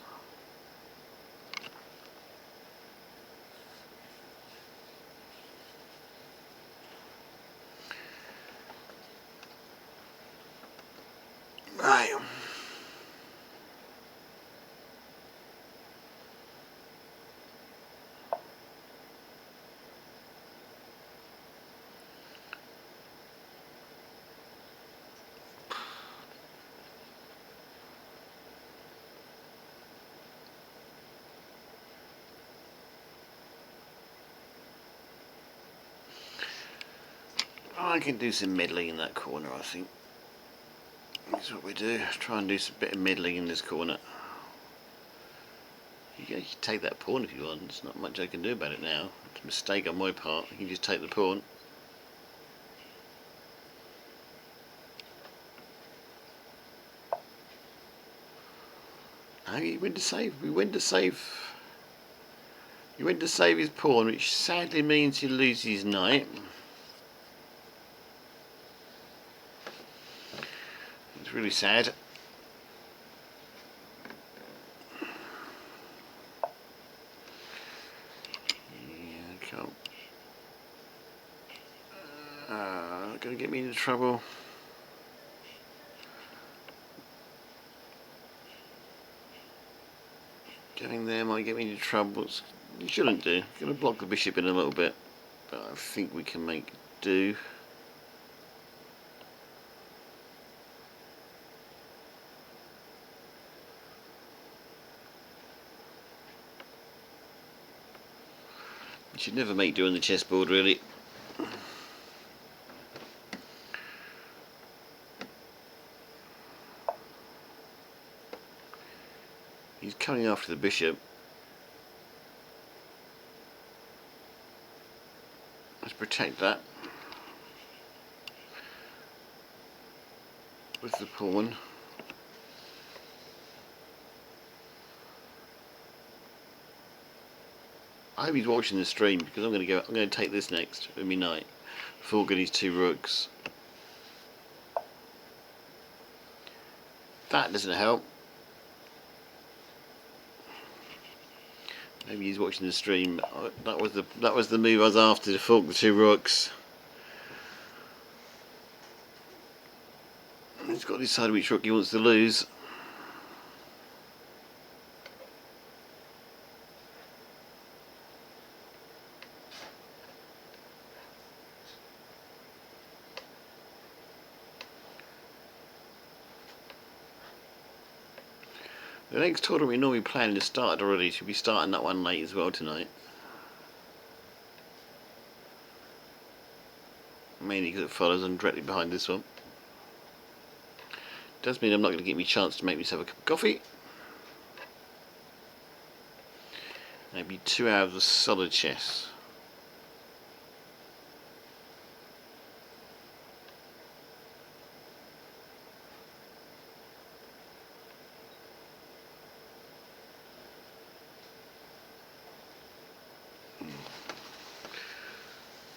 Right. I can do some middling in that corner, I think. That's what we do. Try and do some bit of middling in this corner. You can take that pawn if you want. There's not much I can do about it now. It's a mistake on my part. You can just take the pawn. Oh, he went to save. We went to save. He went to save his pawn, which sadly means he loses his knight. It's really sad. Yeah, can't. Gonna get me into trouble. Going there might get me into troubles. You shouldn't do. Going to block the bishop in a little bit, but I think we can make do. You should never make do on the chessboard, really. He's coming after the bishop. Let's protect that with the pawn. I hope he's watching the stream because I'm going to take this next with my knight before getting his 2 rooks. That doesn't help. Maybe he's watching the stream. That was the move I was after, to fork the 2 rooks. He's got to decide which rook he wants to lose. The next tournament we normally planned has started already. Should be starting that one late as well tonight. Mainly because it follows on directly behind this one. Does mean I'm not going to get me a chance to make myself a cup of coffee. Maybe 2 hours of solid chess.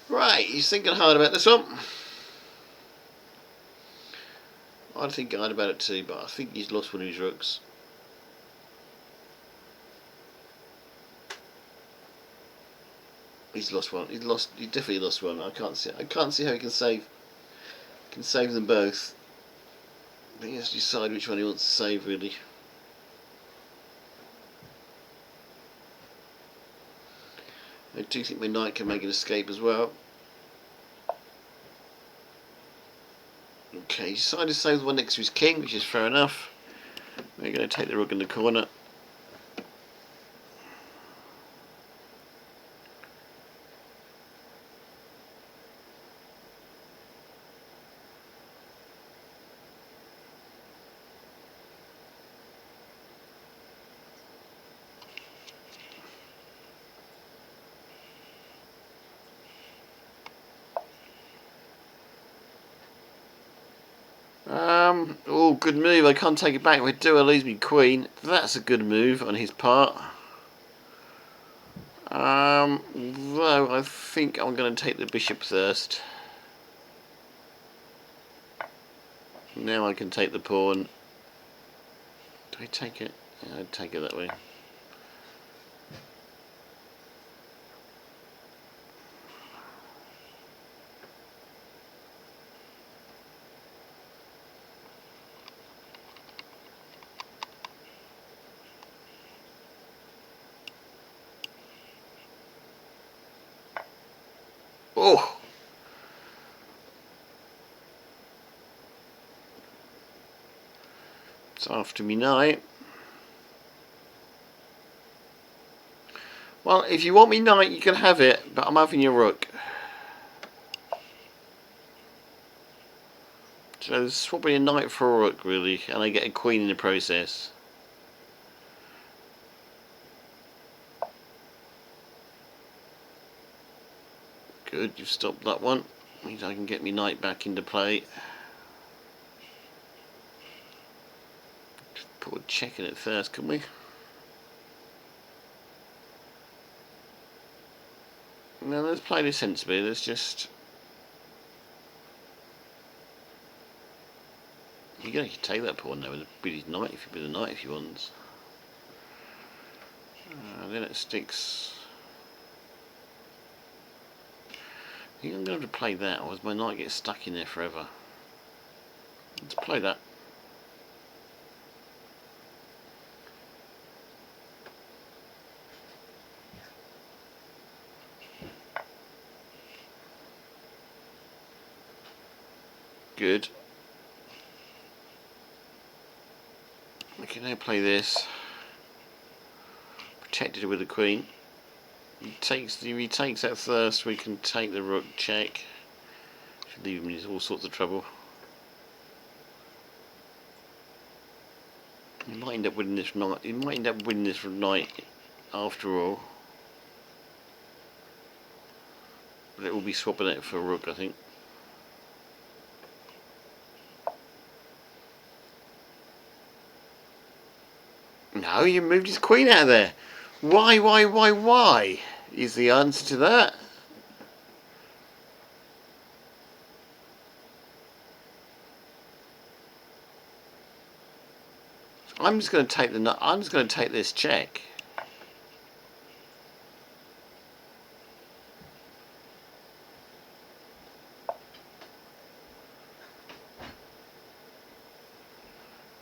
Right, he's thinking hard about this one. I think hard about it too, but I think he's lost one of his rooks. He's lost one. He definitely lost one. I can't see how he can save them both. I think he has to decide which one he wants to save, really. I do think my knight can make an escape as well. Okay, he decided to save the one next to his king, which is fair enough. We're going to take the rook in the corner. Oh, good move. I can't take it back. If I do, I lose me queen. That's a good move on his part. Though I think I'm going to take the bishop first. Now I can take the pawn. Do I take it? Yeah, I'd take it that way. Oh! It's after me knight. Well, if you want me knight, you can have it, but I'm having your rook. So swapping a knight for a rook, really, and I get a queen in the process. Good, you've stopped that one. Means I can get my knight back into play. Just put a check in it first, can we? Now let's play this sensibly. Let's just... You can take that pawn now with his knight if he wants. Then it sticks. I think I'm going to have to play that, or my knight gets stuck in there forever. Let's play that. Good. We can now play this. Protected with the queen. If he takes that first, we can take the rook check. Should leave him in all sorts of trouble. He might end up winning this knight. He might end up winning this knight after all. But it will be swapping it for a rook, I think. No, you moved his queen out of there. Why? Is the answer to that. I'm just going to take this check.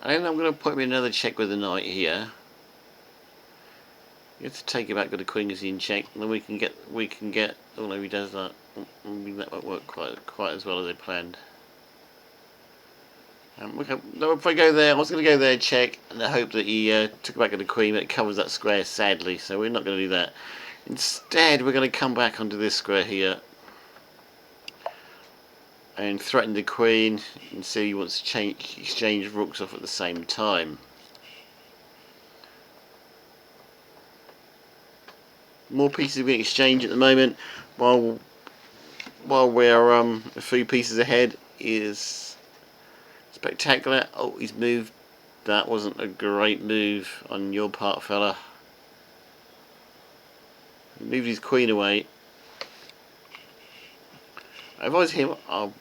And I'm going to put me another check with the knight here. You have to take it back with the queen is in check, and then we can get. Oh no, he does that. Maybe that won't work quite as well as I planned. No, if I go there, I was going to go there, check, and I hope that he took it back with the queen, but it covers that square sadly, so we're not going to do that. Instead, we're going to come back onto this square here and threaten the queen, and see he wants to exchange rooks off at the same time. More pieces we can exchange at the moment, while we're a few pieces ahead is spectacular. Oh, he's moved. That wasn't a great move on your part, fella. He moved his queen away. If I was him,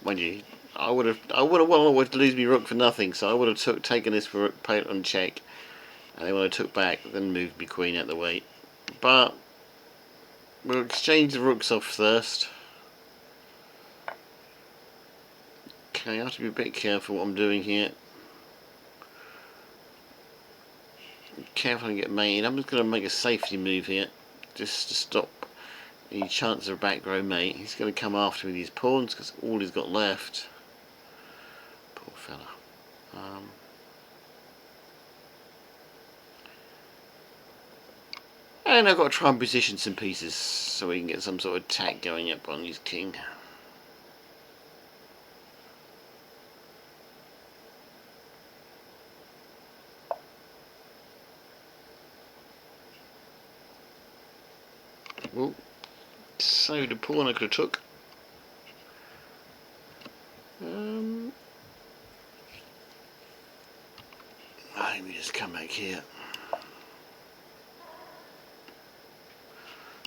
mind you, I would have wanted to lose my rook for nothing, so I would have taken this for rook, played it on check, and then when I took back, then moved my queen out the way. But we'll exchange the rooks off first. Okay, I have to be a bit careful what I'm doing here. Careful and get mated. I'm just going to make a safety move here, just to stop any chance of a back row mate. He's going to come after me with these pawns because all he's got left. Poor fella. And I've got to try and position some pieces so we can get some sort of attack going up on his king. Well, so the pawn I could have took. Let me just come back here.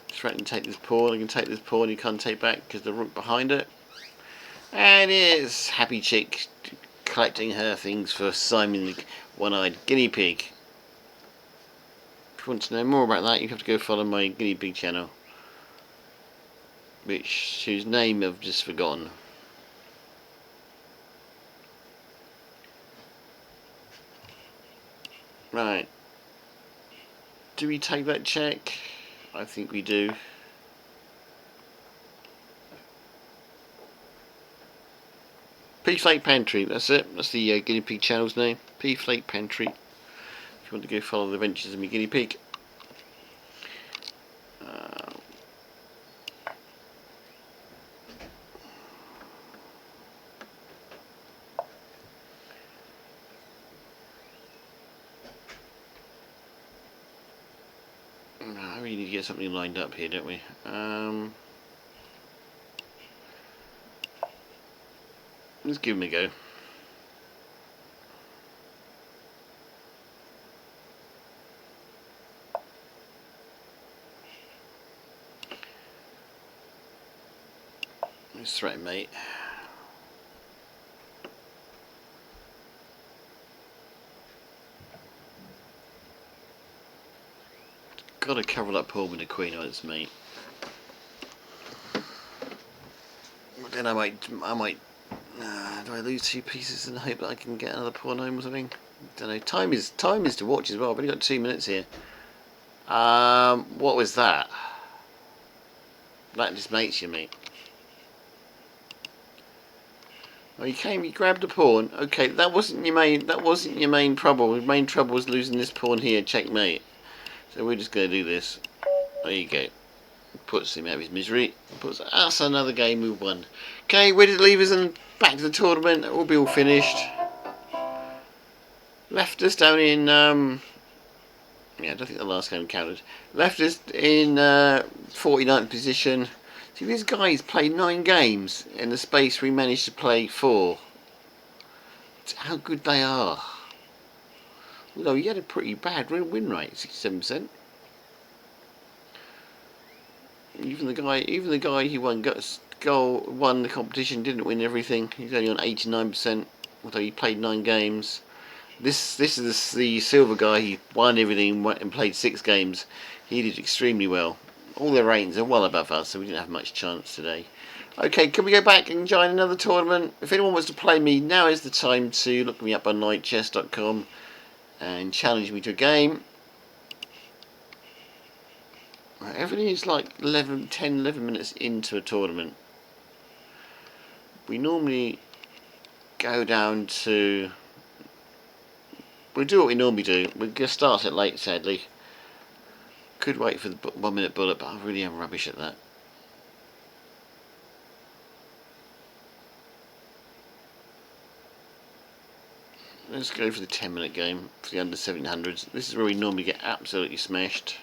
Threaten to take this pawn. I can take this pawn. You can't take back because the rook behind it. And it's Happy Chick collecting her things for Simon the One-Eyed Guinea Pig. If you want to know more about that, you have to go follow my guinea pig channel, whose name I've just forgotten. Right. Do we take that check? I think we do. P-Flake Pantry, that's it. That's the guinea pig channel's name. P-Flake Pantry. If you want to go follow the adventures of my guinea pig. I really need to get something lined up here, don't we? Let's give him a go. Let's threaten mate. Got to cover that pawn with the queen on its mate. Then I might. Do I lose 2 pieces and hope that I can get another pawn home or something? Don't know. Time is to watch as well. I've only got 2 minutes here. What was that? That just mates you, mate. Oh, he grabbed the pawn. Okay, that wasn't your main trouble. Your main trouble was losing this pawn here, checkmate. So we're just gonna do this. There you go. Puts him out of his misery. Puts us another game we've won. Okay, where did it leave us? And back to the tournament. It will be all finished. Left us down in yeah, I don't think the last game counted. Left us in 49th position. See, these guys played 9 games in the space we managed to play 4. It's how good they are. Although he had a pretty bad win rate, 67%. Even the guy who won the competition didn't win everything. He's only on 89%, although he played 9 games. This is the silver guy. He won everything and played 6 games. He did extremely well. All their ratings are well above us, so we didn't have much chance today. Okay, can we go back and join another tournament? If anyone wants to play me, now is the time to look me up on knightchess.com and challenge me to a game. Everything is like 10, 11 minutes into a tournament. We normally go down to... We'll do what we normally do. We're going to start it late, sadly. Could wait for the 1 minute bullet, but I really am rubbish at that. Let's go for the 10-minute game for the under 1700s. This is where we normally get absolutely smashed.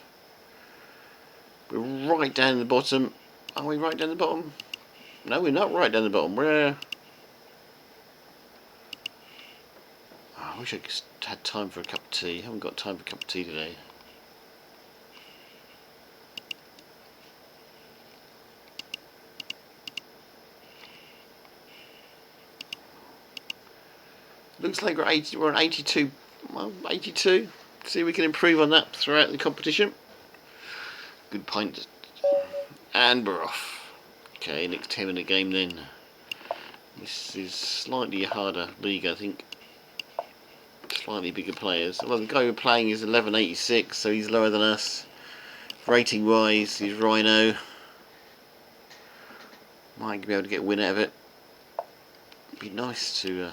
We're right down the bottom. Are we right down the bottom? No, we're not right down the bottom. We're... Oh, I wish I had time for a cup of tea. I haven't got time for a cup of tea today. Looks like we're on 82. Well, 82. See if we can improve on that throughout the competition. Good point. And we're off. Okay, next 10-minute game then. This is slightly harder league, I think. Slightly bigger players. Well, the guy we're playing is 1186, so he's lower than us. Rating wise, he's Rhino. Might be able to get a win out of it. It'd be nice to...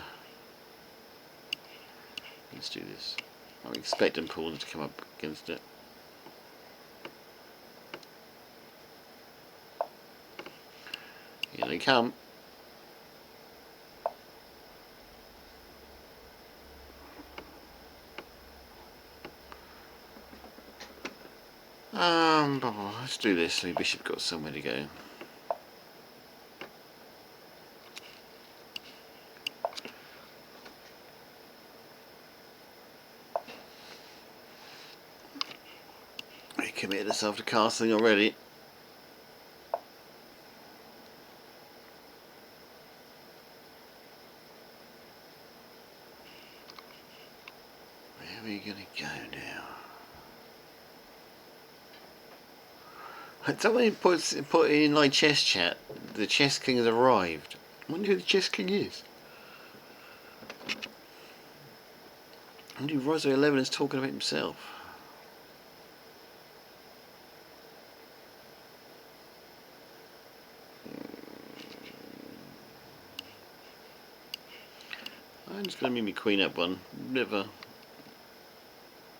Let's do this. I'm expecting pawns to come up against it. Here they come. Let's do this. So Bishop got somewhere to go. He committed herself to castling already. Where are we going to go now? Somebody put in my chess chat, the chess king has arrived. I wonder who the chess king is. I wonder if Rosso11 is talking about himself. I'm just going to move my queen up one. Bit of a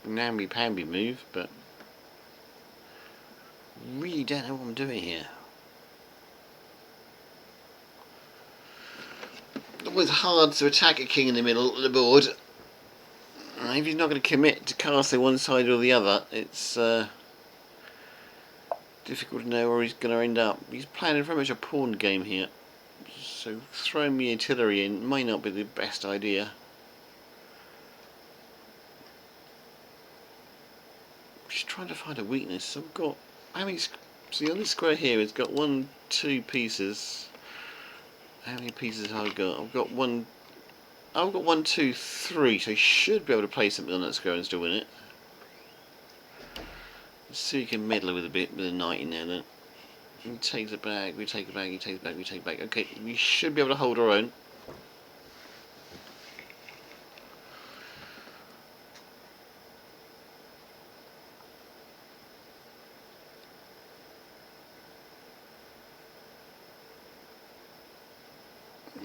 namby-pamby move, but really don't know what I'm doing here. It's always hard to attack a king in the middle of the board. If he's not going to commit to casting one side or the other, it's difficult to know where he's going to end up. He's playing very much a pawn game here, so throwing me artillery in might not be the best idea. Just trying to find a weakness. So I've got, how many? See, on this square here, it's got 1, 2 pieces. How many pieces have I got? I've got 1, 2, 3. So I should be able to play something on that square and still win it. Let's see if we can meddle with a bit with a knight in there then. He takes it back, we take it back, he takes it back, we take it back. Okay, we should be able to hold our own.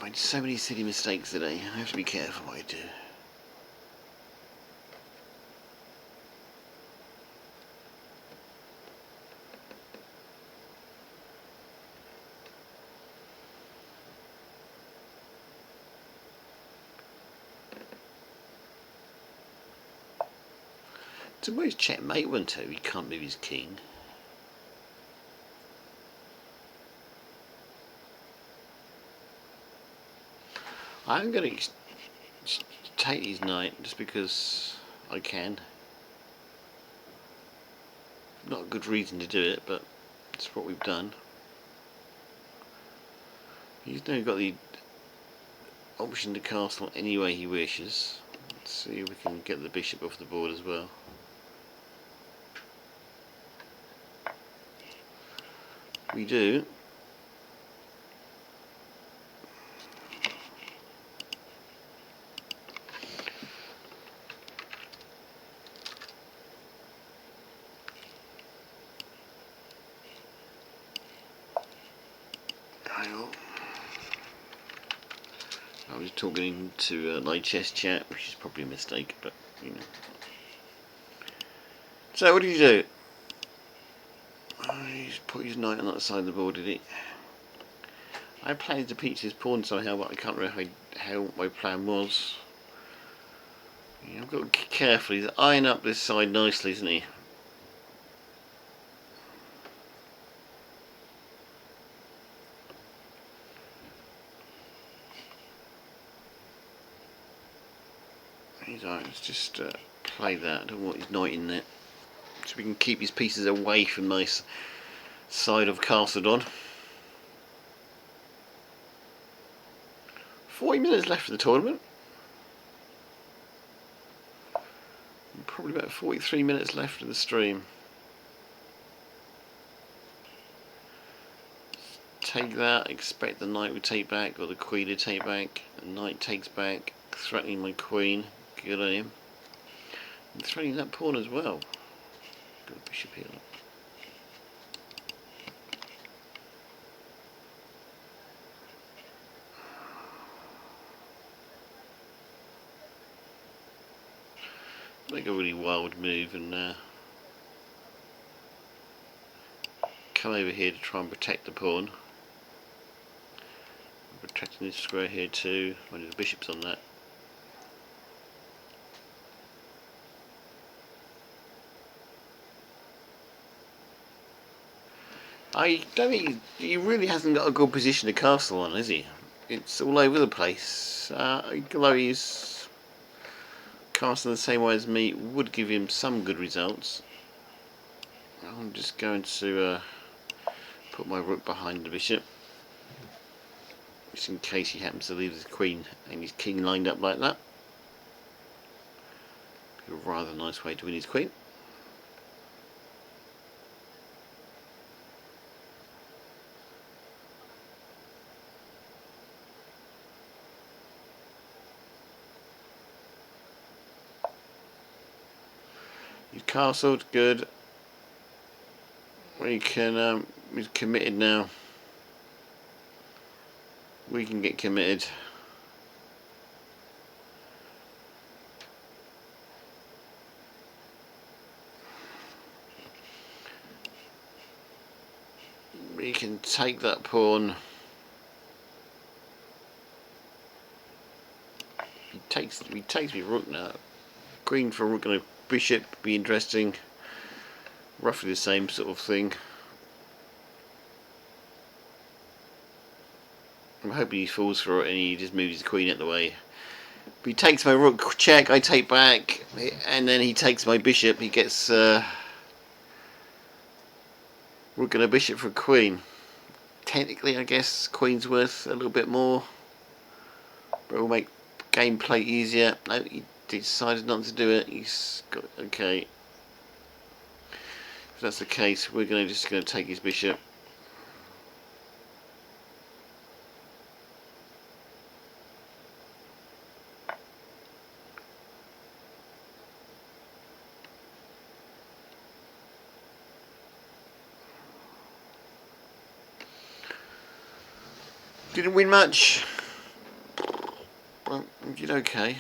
My made so many silly mistakes today. I have to be careful what I do. It's almost checkmate, wasn't it? He can't move his king. I'm going to take his knight just because I can. Not a good reason to do it, but it's what we've done. He's now got the option to castle any way he wishes. Let's see if we can get the bishop off the board as well. We do. I was talking to live chess chat, which is probably a mistake, but you know. So what did he do? Oh, he's put his knight on that side of the board, did he? I planned to peach his pawn somehow, but I can't remember how my plan was. I've got to be careful. He's eyeing up this side nicely, isn't he? He's alright. Let's just play that. I don't want his knight in there, so we can keep his pieces away from this side of Castledon. 40 minutes left of the tournament. Probably about 43 minutes left of the stream. Take that, expect the knight would take back, or the queen to take back. The knight takes back, threatening my queen. Good on him. And threatening that pawn as well. Got a bishop here. Make a really wild move and come over here to try and protect the pawn. I'm protecting this square here too. When the bishop's on that. I don't think he really hasn't got a good position to castle on, has he? It's all over the place. Although he's casting the same way as me, would give him some good results. I'm just going to put my rook behind the bishop, just in case he happens to leave his queen and his king lined up like that. A rather nice way to win his queen. He's castled, good. We can, he's committed now. We can get committed. We can take that pawn. He takes me rook now. Queen for rook and a bishop, be interesting. Roughly the same sort of thing. I'm hoping he falls for it and he just moves his queen out the way. But he takes my rook check, I take back, and then he takes my bishop. He gets rook and a bishop for a queen. Technically, I guess queen's worth a little bit more, but it will make gameplay easier. No, he decided not to do it. He's got okay. If that's the case, we're just going to take his bishop. Didn't win much. did okay.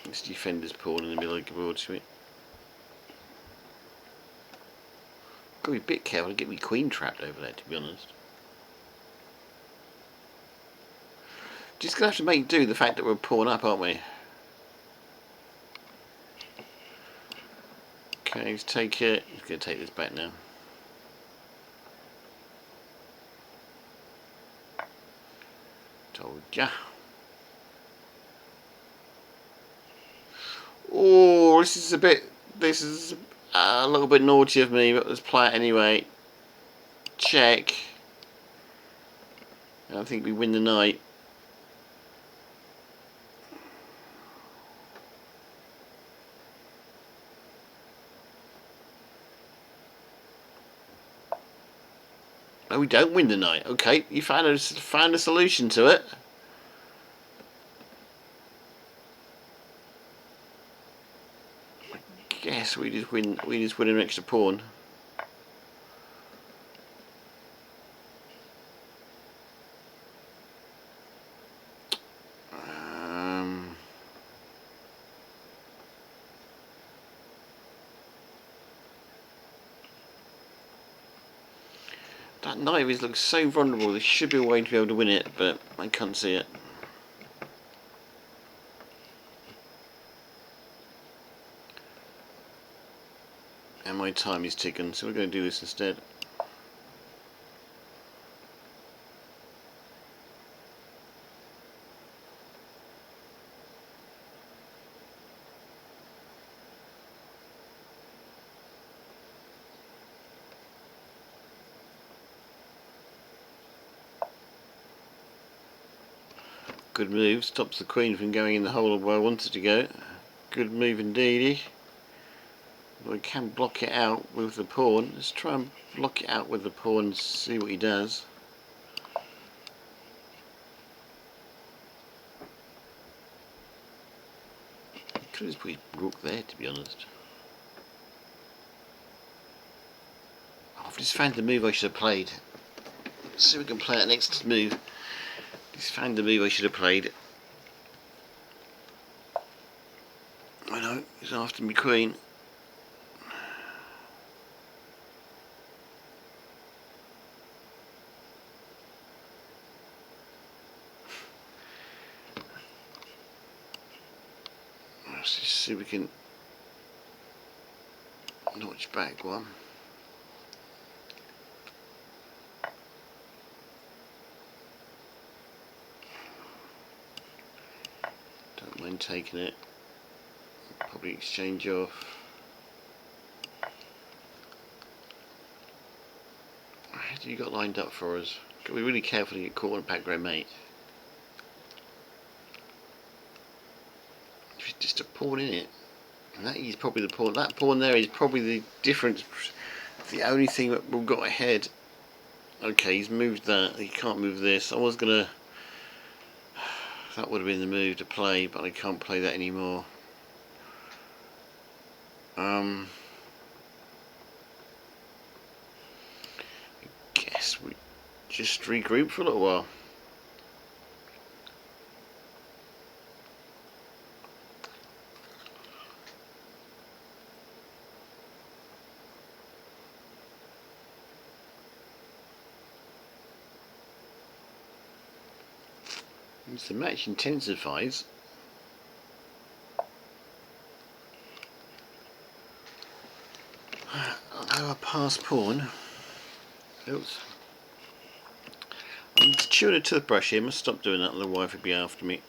This defender's pawn in the middle of the board, should we? Got to be a bit careful to get me queen trapped over there, to be honest. Just gonna have to make do the fact that we're pawn up, aren't we? Okay, let's take it. He's gonna take this back now. Told ya. Oh, this is a little bit naughty of me, but let's play it anyway. Check. I think we win the knight. No, we don't win the knight. Okay, you found a solution to it. I guess we just win an extra pawn. That knight of his looks so vulnerable. There should be a way to be able to win it, but I can't see it. And my time is ticking, so we're going to do this instead. Good move, stops the queen from going in the hole where I wanted to go. Good move indeed. We can block it out with the pawn. Let's try and block it out with the pawn and see what he does. Could have just put his rook there, to be honest. I've just found the move I should have played. Let's see if we can play that next move. Just found the move I should have played. I know, he's after me queen. Let's just see if we can notch back one. Don't mind taking it. Probably exchange off. How do you got lined up for us? Got to be really careful to get caught on a pack grey mate. Just a pawn in it. And that is probably the pawn. That pawn there is probably the difference. The only thing that we've got ahead. Okay, he's moved that. He can't move this. I was gonna. That would have been the move to play, but I can't play that anymore. I guess we just regroup for a little while. As the match intensifies, our pass pawn. Oops. I'm chewing a toothbrush here. I must stop doing that, or the wife would be after me.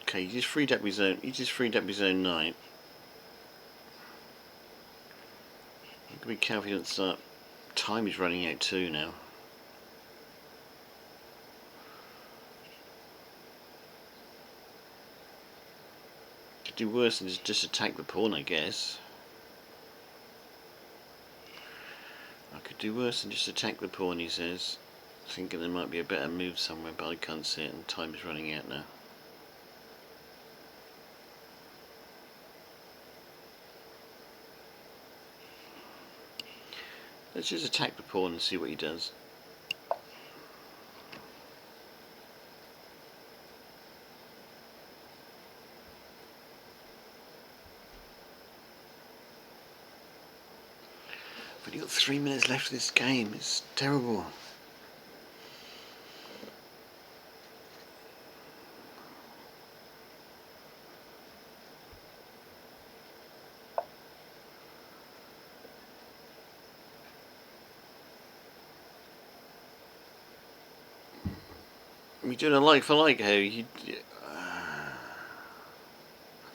Okay, he just freed up his own. He just freed up his own knight. I've got to be careful that time is running out too now. Could do worse than just attack the pawn, I guess. I could do worse than just attack the pawn, he says. Thinking there might be a better move somewhere, but I can't see it and time is running out now. Let's just attack the pawn and see what he does. But you've got 3 minutes left of this game. It's terrible. You're doing a like for like here.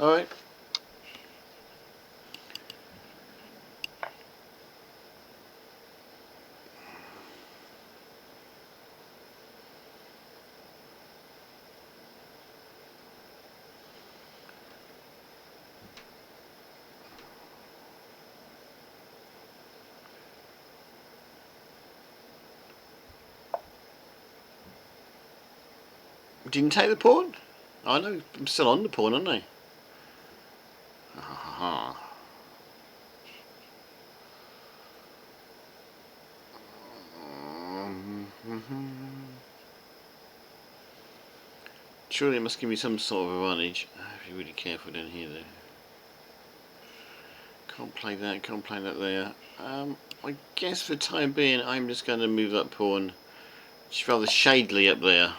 Alright. Didn't take the pawn? I know, I'm still on the pawn, aren't I? Surely it must give me some sort of advantage. I have to be really careful down here though. Can't play that there. I guess for the time being I'm just going to move that pawn. It's rather shadily up there.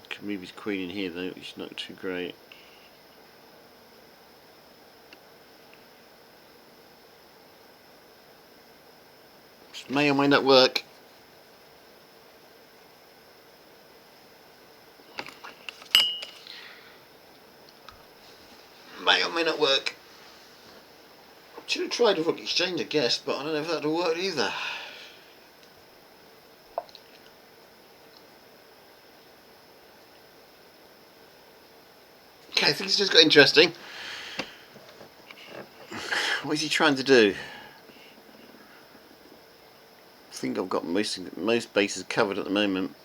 Can move his queen in here though, which is not too great. This may or may not work. May or may not work. Should have tried a rook exchange, I guess, but I don't know if that'll work either. Okay, things just got interesting. What is he trying to do? I think I've got most bases covered at the moment.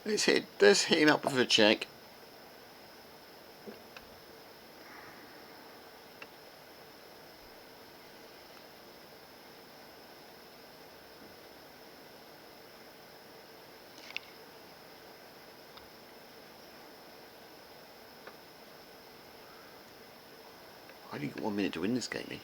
Let's hit him up with a check. I only got 1 minute to win this game in.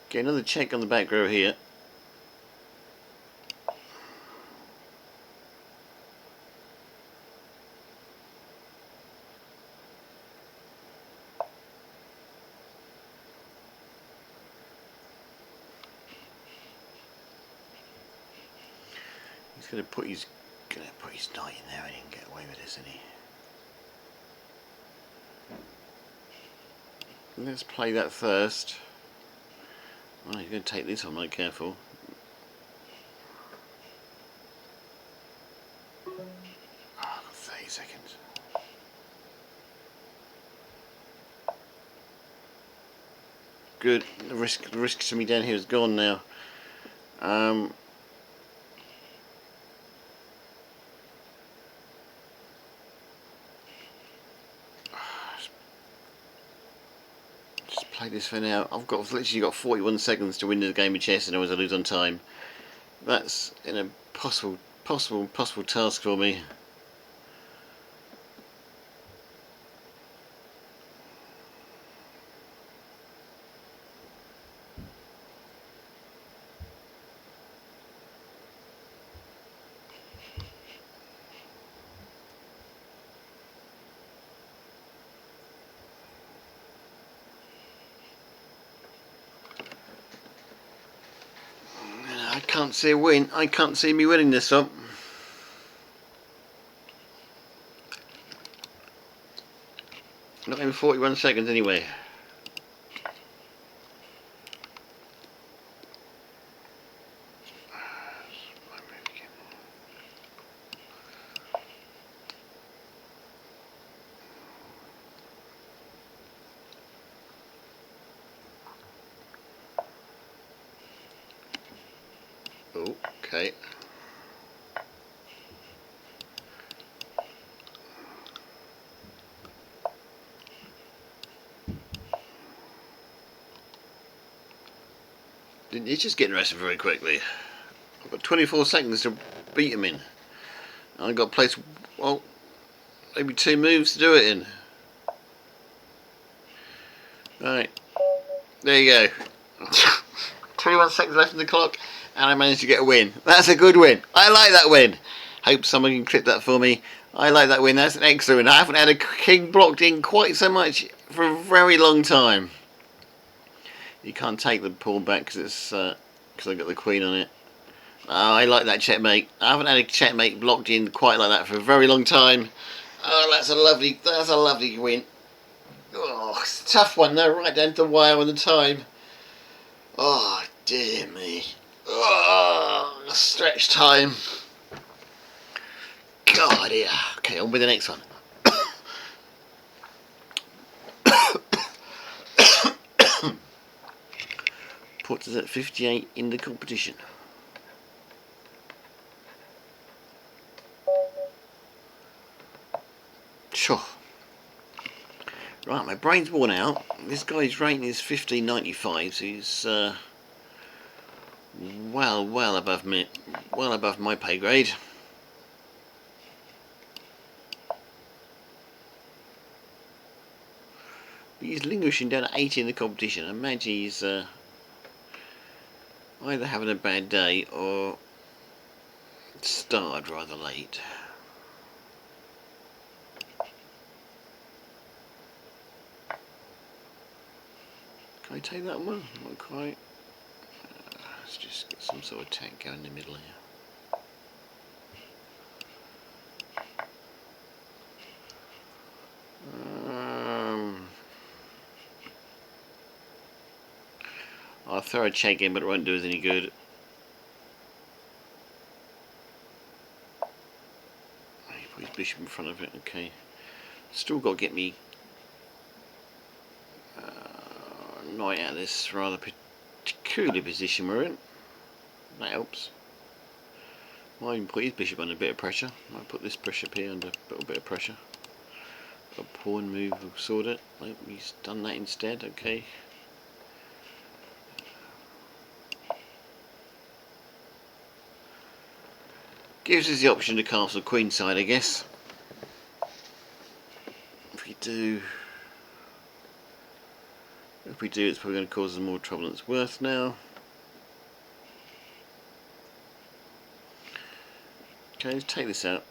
Okay, another check on the back row here. He's going to put his knight in there and he can get away with this, isn't he? Let's play that first. Oh, he's going to take this on, right, careful. Oh, 30 seconds. Good. The risk to me down here is gone now. Just play this for now. I've literally got 41 seconds to win the game of chess, and I was lose on time. That's an impossible task for me. I can't see a win. I can't see me winning this one. Not even 41 seconds anyway. Okay. He's just getting rested very quickly. I've got 24 seconds to beat him in. I've got to place, well, maybe 2 moves to do it in. Right. There you go. 21 seconds left in the clock, and I managed to get a win. That's a good win. I like that win. Hope someone can clip that for me. I like that win. That's an excellent win. I haven't had a king blocked in quite so much for a very long time. You can't take the pawn back because it's because I've got the queen on it. Oh, I like that checkmate. I haven't had a checkmate blocked in quite like that for a very long time. Oh, that's a lovely win. Oh, it's a tough one though, right down to the wire on the time. Oh, dear me. Oh, stretch time. God, yeah. Okay, on with the next one. Puts us at 58 in the competition. Sure. Right, my brain's worn out. This guy's rating is 1595, so he's well above me, well above my pay grade. He's languishing down at 80 in the competition. I imagine he's either having a bad day or started rather late. Can I take that one? Not quite. Let's just get some sort of attack going in the middle here. I'll throw a check in, but it won't do us any good. He put his bishop in front of it. Okay. Still got to get me knight out of this rather peculiar position we're in. That helps. Might even put his bishop under a bit of pressure. Might put this bishop here under a little bit of pressure. A pawn move will sort it. Nope, he's done that instead. Okay. Gives us the option to castle queenside, I guess. If we do, it's probably going to cause us more trouble than it's worth now. Okay, let's take this out.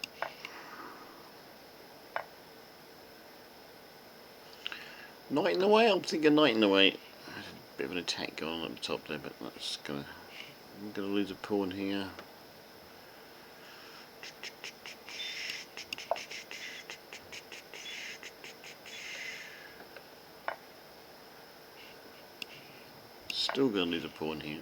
Knight in the way? I'm thinking knight in the way. A bit of an attack going on at the top there, but that's gonna. I'm gonna lose a pawn here. Still gonna lose a pawn here.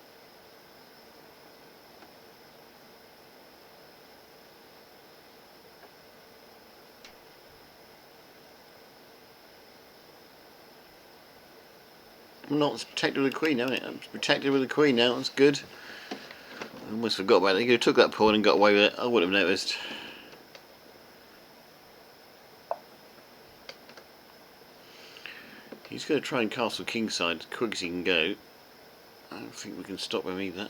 Not, it's protected with the queen, haven't it? It's protected with the queen now, that's good. I almost forgot about it. He could have took that pawn and got away with it. I wouldn't have noticed. He's going to try and castle kingside as quick as he can go. I don't think we can stop him either.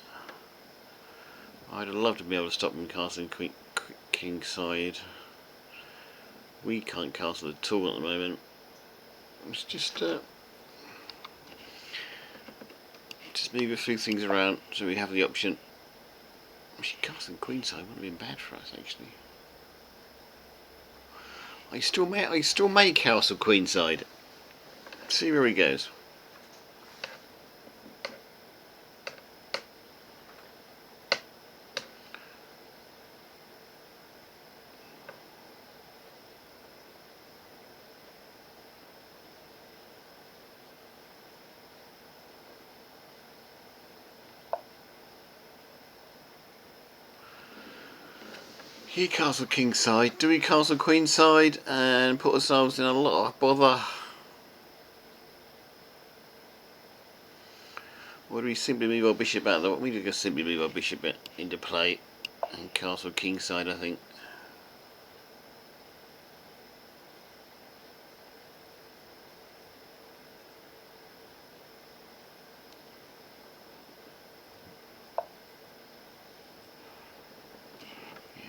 I'd have loved to be able to stop him castling kingside. We can't castle at all at the moment. It's just move a few things around so we have the option. Actually, castling queenside wouldn't have been bad for us actually. I still may castle queenside. See where he goes. He castle kingside. Do we castle queenside and put ourselves in a lot of bother? Or do probably simply move our bishop out of the way. We're going to simply move our bishop into play and castle kingside, I think.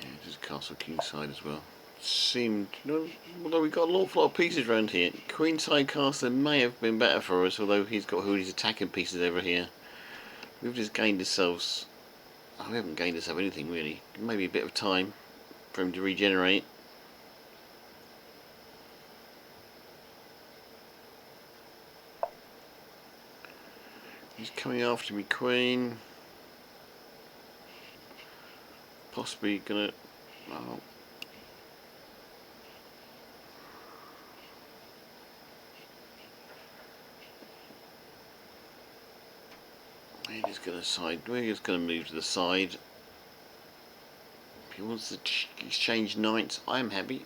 Yeah, just castle kingside as well. Seemed, although we've got an awful lot of pieces around here. Queenside castle may have been better for us, although he's got all these attacking pieces over here. We've just gained ourselves. Oh, we haven't gained ourselves anything really. Maybe a bit of time for him to regenerate. He's coming after me, queen. Possibly gonna. Oh. We're just gonna move to the side. If he wants to exchange knights, I'm happy.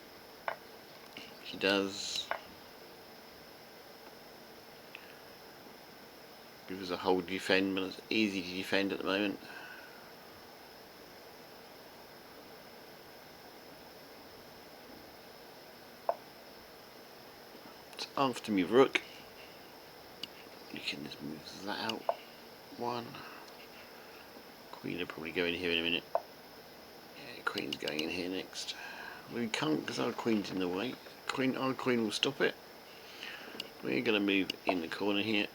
He does. Give us a whole defend, but it's easy to defend at the moment. It's after me, rook. You can just move that out. One. Queen will probably go in here in a minute. Yeah, queen's going in here next. We can't because our queen's in the way. Our queen will stop it. We're going to move in the corner here.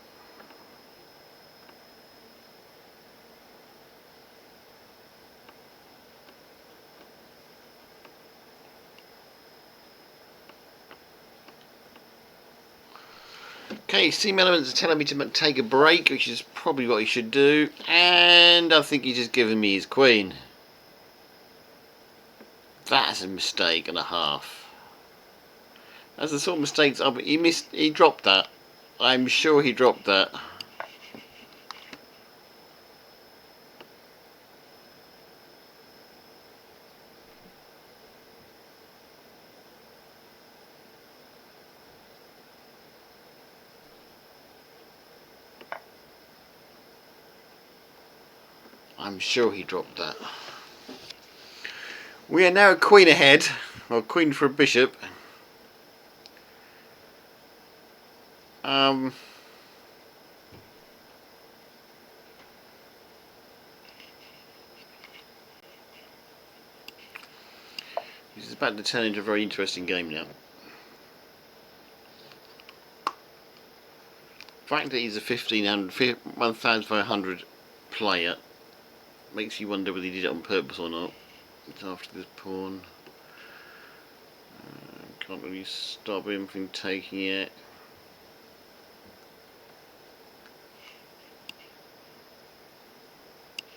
Okay, Steam Elements are telling me to take a break, which is probably what he should do, and I think he's just given me his queen. That's a mistake and a half. That's the sort of mistakes he dropped that. I'm sure he dropped that. I'm sure he dropped that. We are now a queen ahead, or queen for a bishop. This is about to turn into a very interesting game now. The fact that he's a 1,500 player makes you wonder whether he did it on purpose or not. It's after this pawn. Can't really stop him from taking it.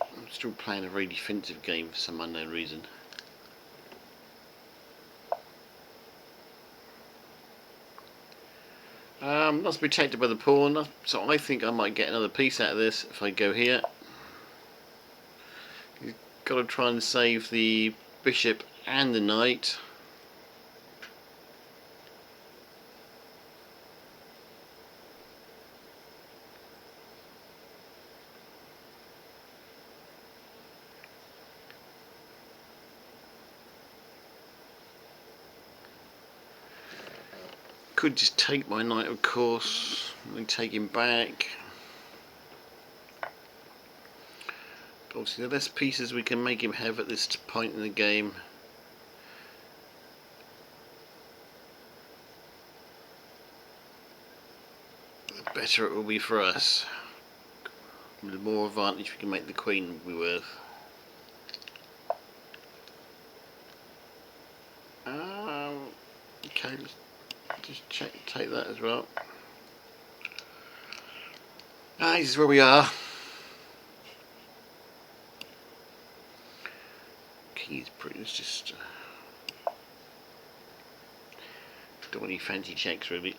I'm still playing a very defensive game for some unknown reason. Not to be protected by the pawn, so I think I might get another piece out of this if I go here. You've got to try and save the bishop and the knight. Could just take my knight, of course, and take him back. But obviously the less pieces we can make him have at this point in the game, the better it will be for us. The more advantage we can make the queen be worth. Okay, just take that as well. This is where we are. King is pretty. It's just don't want any fancy checks really.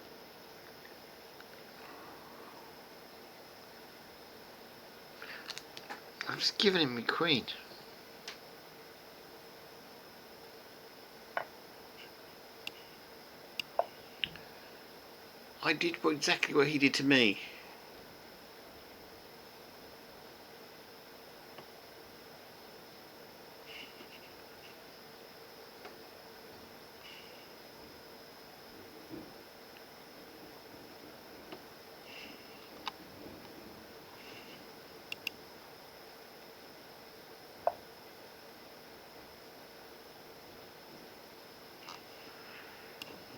I'm just giving him my queen. I did exactly what he did to me.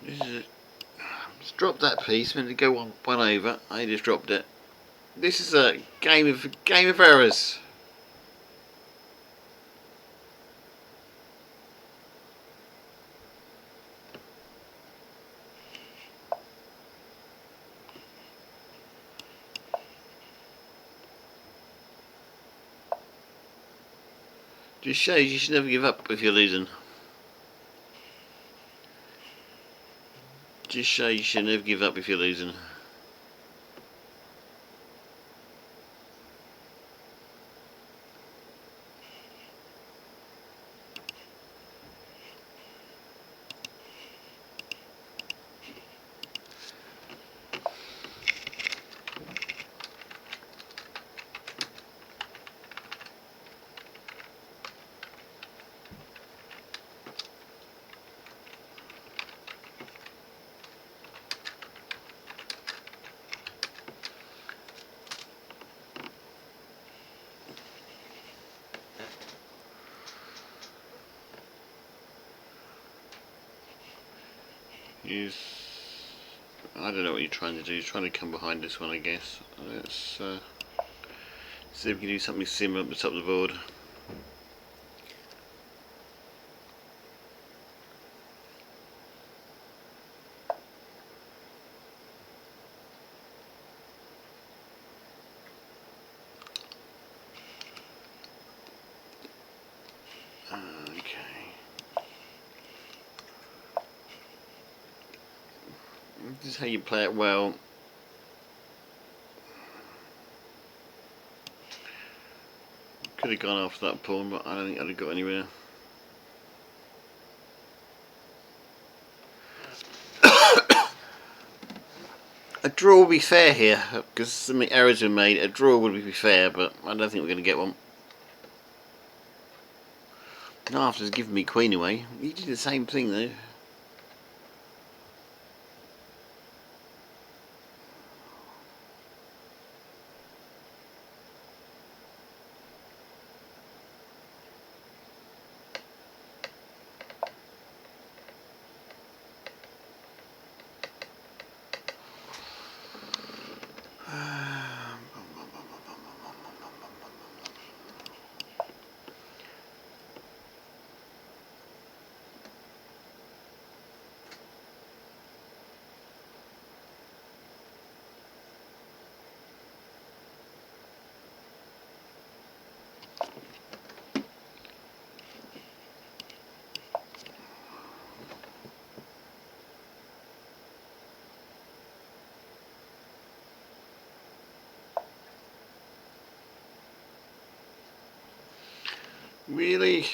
This is just dropped that piece. Meant to go one over. I just dropped it. This is a game of errors. Just shows you should never give up if you're losing. Just shows you should never give up if you're losing. I don't know what you're trying to do. You're trying to come behind this one, I guess. Let's see if we can do something similar at the top of the board. This is how you play it well. Could have gone after that pawn, but I don't think I'd have got anywhere. A draw would be fair here, because some errors were made. A draw would be fair, but I don't think we're going to get one. After's giving me queen away. He did the same thing though. Really?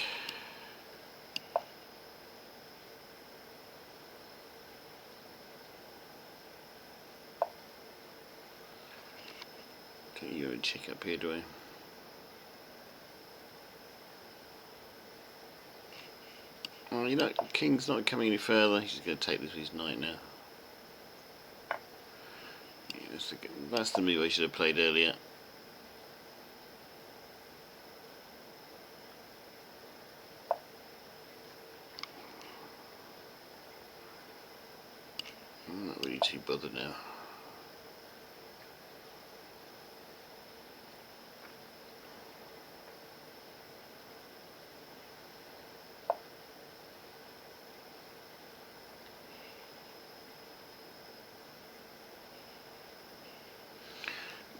Take you a check up here, do I? Oh, you know, King's not coming any further. He's just going to take this with his knight now. Yeah, that's the move I should have played earlier. I'm not really too bothered now.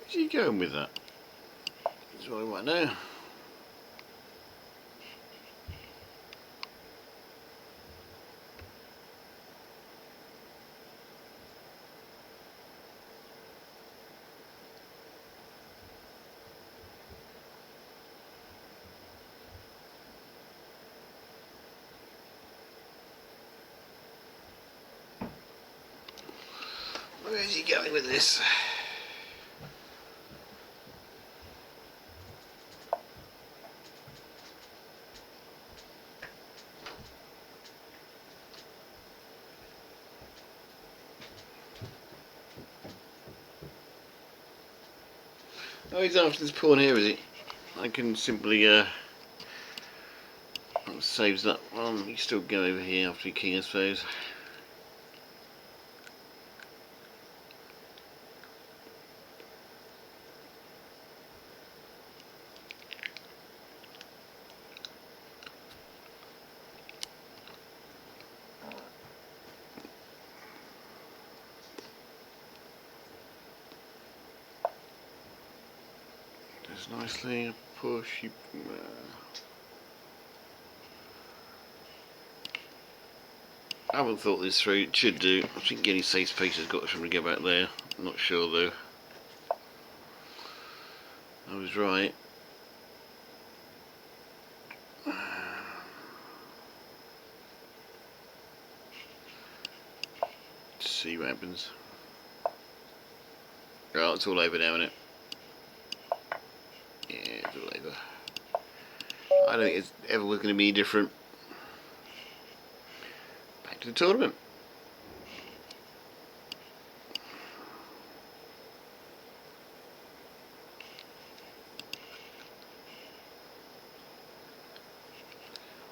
Where's he going with that? That's what I want to know. Where's he going with this? Oh, he's after this pawn here, is he? I can simply saves that one. You still go over here after your king, I suppose. works nicely. Push. I haven't thought this through. It should do. I think getting safe space has got to go back there. I'm not sure though. I was right. Let's see what happens. Oh, it's all over now, isn't it? Yeah, it's all over. I don't think it's ever going to be different. Back to the tournament.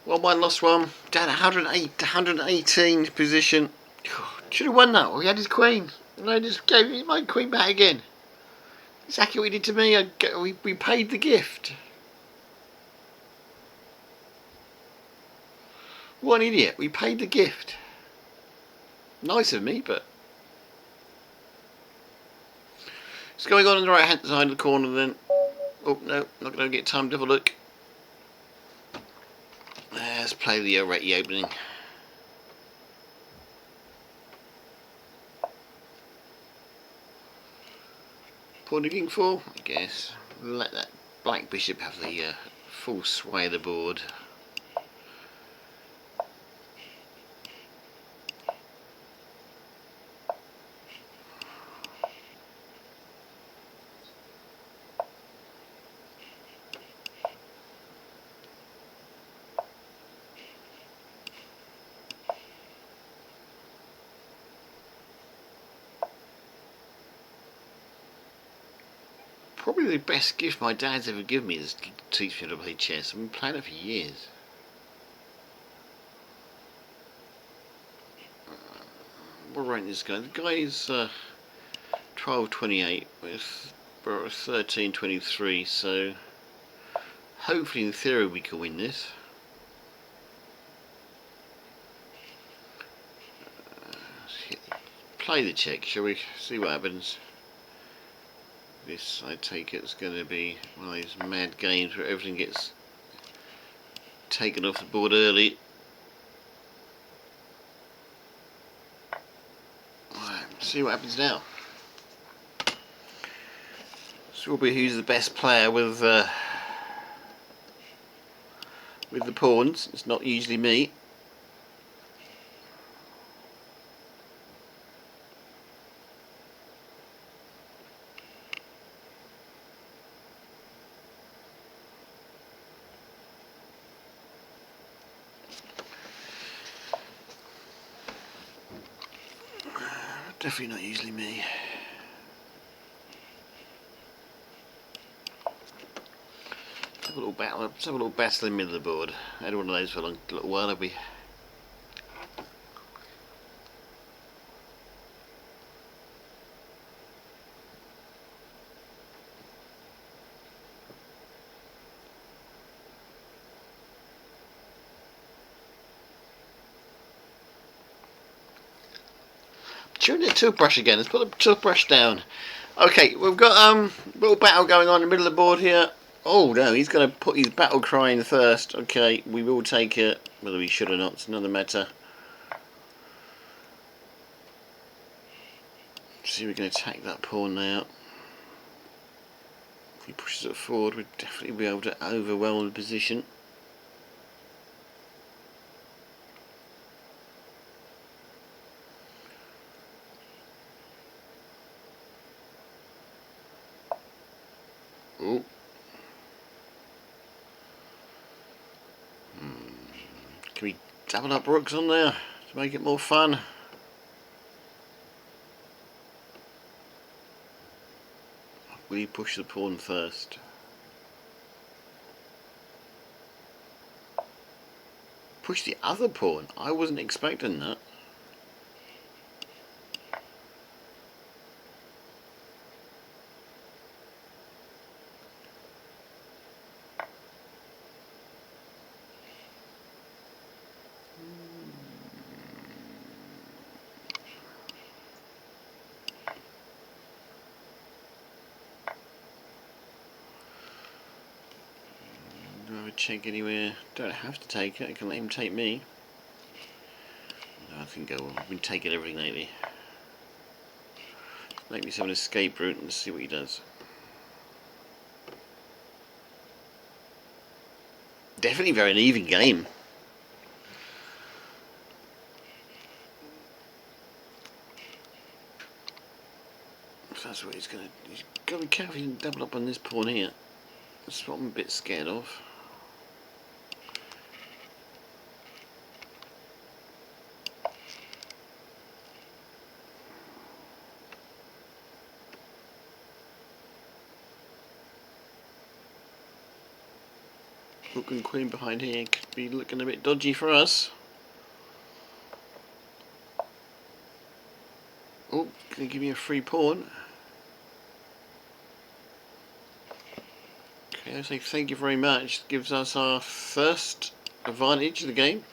Won one, lost one. Down 108, 118 position. Should have won that. He had his queen. And I just gave my queen back again. Exactly what he did to me. We paid the gift. What an idiot. We paid the gift. Nice of me, but... It's going on the right hand side of the corner then. Oh, no. Not going to get time to have a look. Let's play the Reti opening. Pawn to king 4, I guess. Let that black bishop have the full sway of the board. Probably the best gift my dad's ever given me is to teach me to play chess. I've been playing it for years. What rank is this guy? The guy is 1228 with 1323, so hopefully in theory we can win this. Play the check, shall we? See what happens. This, I take it, is going to be one of those mad games where everything gets taken off the board early. Right, see what happens now. So we'll be who's the best player with the pawns. It's not usually me. Definitely not usually me. Let's have a little battle. Let's have a little battle in the middle of the board. I had one of those for a little while. I'll be. Chewing the toothbrush again. Let's put the toothbrush down. Okay, we've got a little battle going on in the middle of the board here. Oh no, he's going to put his battle cry in first. Okay, we will take it. Whether we should or not, it's another matter. See, we're going to attack that pawn now. If he pushes it forward, we'll definitely be able to overwhelm the position. Oh. Can we double up rooks on there to make it more fun? Will you push the pawn first? Push the other pawn? I wasn't expecting that. check anywhere. Don't have to take it. I can let him take me. No, I think I've been taking everything lately. Make me some escape route and see what he does. Definitely very an even game. So that's what he's got to be careful. He doesn't double up on this pawn here. That's what I'm a bit scared of. Rook and queen behind here could be looking a bit dodgy for us. Oh, can you give me a free pawn? Okay, I say thank you very much. Gives us our first advantage of the game.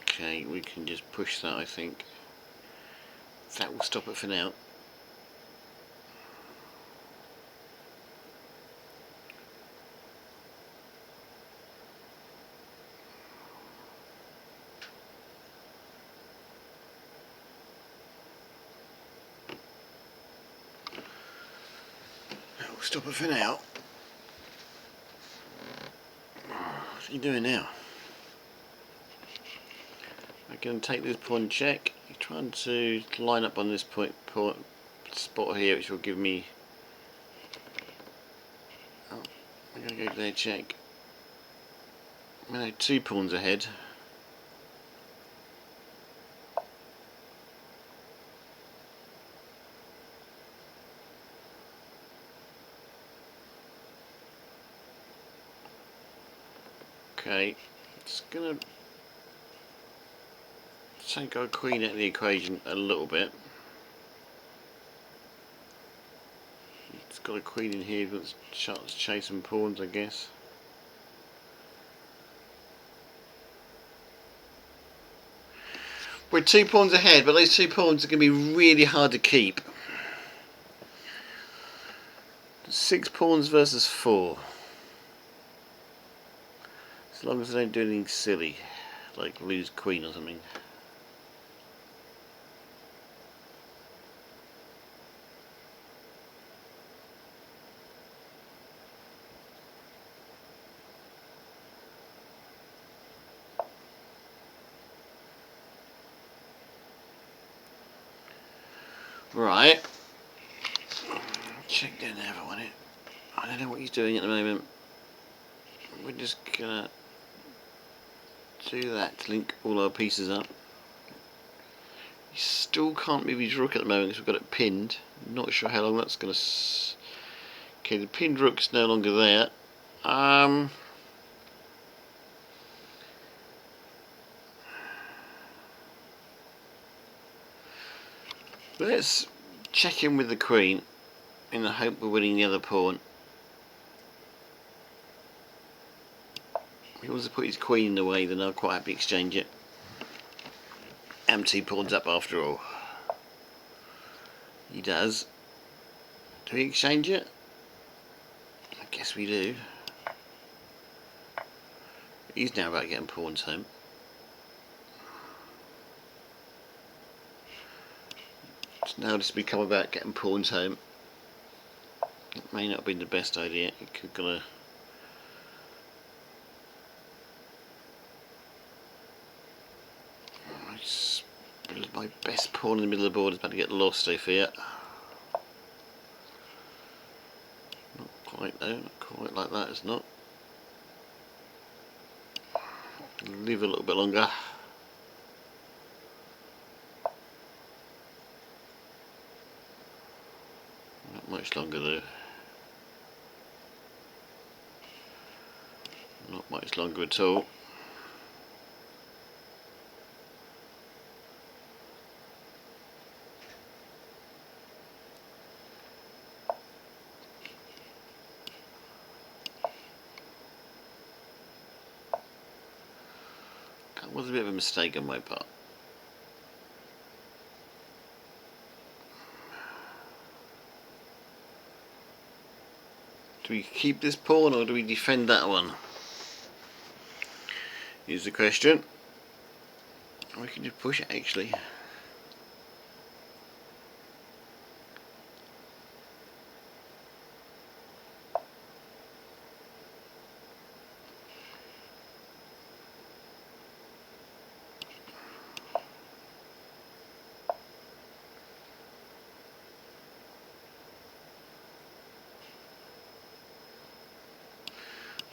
Okay, we can just push that, I think. That will stop it for now. That will stop it for now. What's he doing now? I'm going to take this pawn check. He's trying to line up on this spot here, which will give me. Oh, I'm going to go there, check. I'm going to 2 pawns ahead. Okay, it's going to take our queen out of the equation a little bit. It's got a queen in here, but it's chasing pawns, I guess. We're 2 pawns ahead, but those 2 pawns are going to be really hard to keep. 6 pawns versus 4. As long as I don't do anything silly, like lose queen or something. Right. Check down there if I want it. I don't know what he's doing at the moment. We're just gonna do that to link all our pieces up. He still can't move his rook at the moment because we've got it pinned. Not sure how long that's gonna. Okay, the pinned rook's no longer there. Let's check in with the queen in the hope we're winning the other pawn. If he wants to put his queen in the way, then I'll quite happily exchange it. I'm 2 pawns up after all. He does. Do we exchange it? I guess we do. He's now about getting pawns home. So now this has become about getting pawns home. It may not have been the best idea. It could gonna. My best pawn in the middle of the board is about to get lost, I fear. Not quite though, not quite like that, it's not. Leave a little bit longer. Not much longer though. Not much longer at all. That was a bit of a mistake on my part. Do we keep this pawn or do we defend that one? Here's the question. We can just push it actually.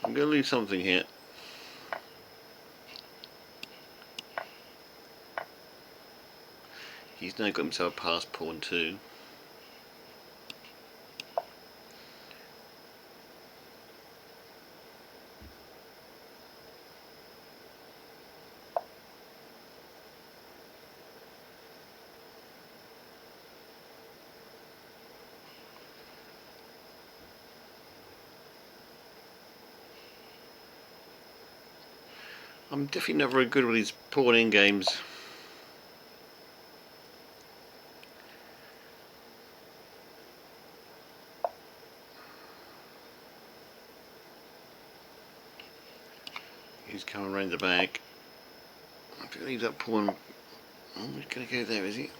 I'm going to lose something here. He's now got himself past pawn 2. I'm definitely not very good with these pawn in games. He's coming around the back. I have to leave that pawn. Oh, he's going to go there, is he?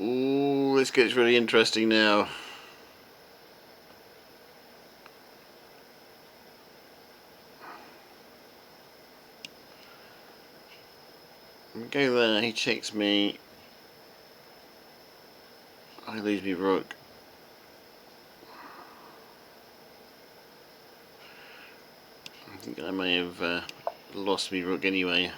Ooh, this gets really interesting now. Go there, he checks me. I lose me rook. I think I may have lost me rook anyway.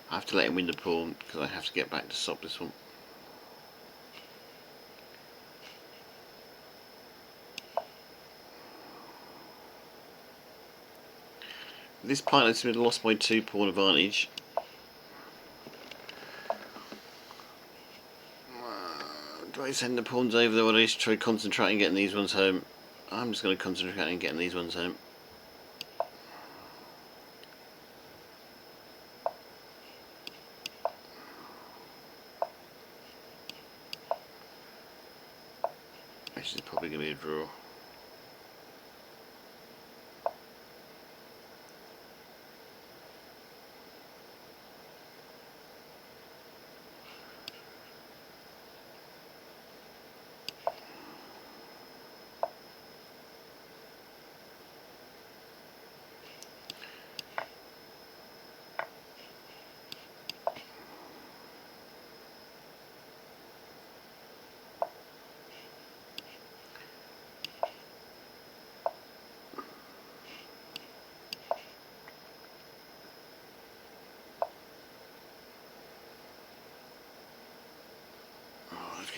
I have to let him win the pawn because I have to get back to stop this one. This pilot's been lost by 2 pawn advantage. Do I send the pawns over there or do I just try concentrating on getting these ones home? I'm just going to concentrate on getting these ones home. This is probably going to be a draw.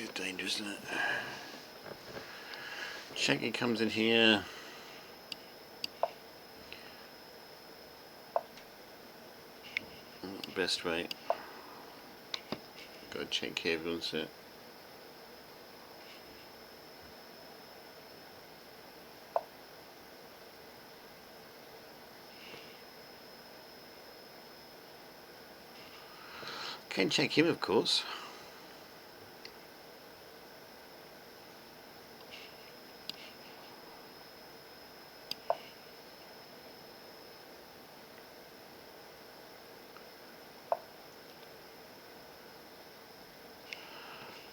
It's dangerous, isn't it? Checky comes in here. Not the best way. Got to check here everyone's it. Can check him, of course.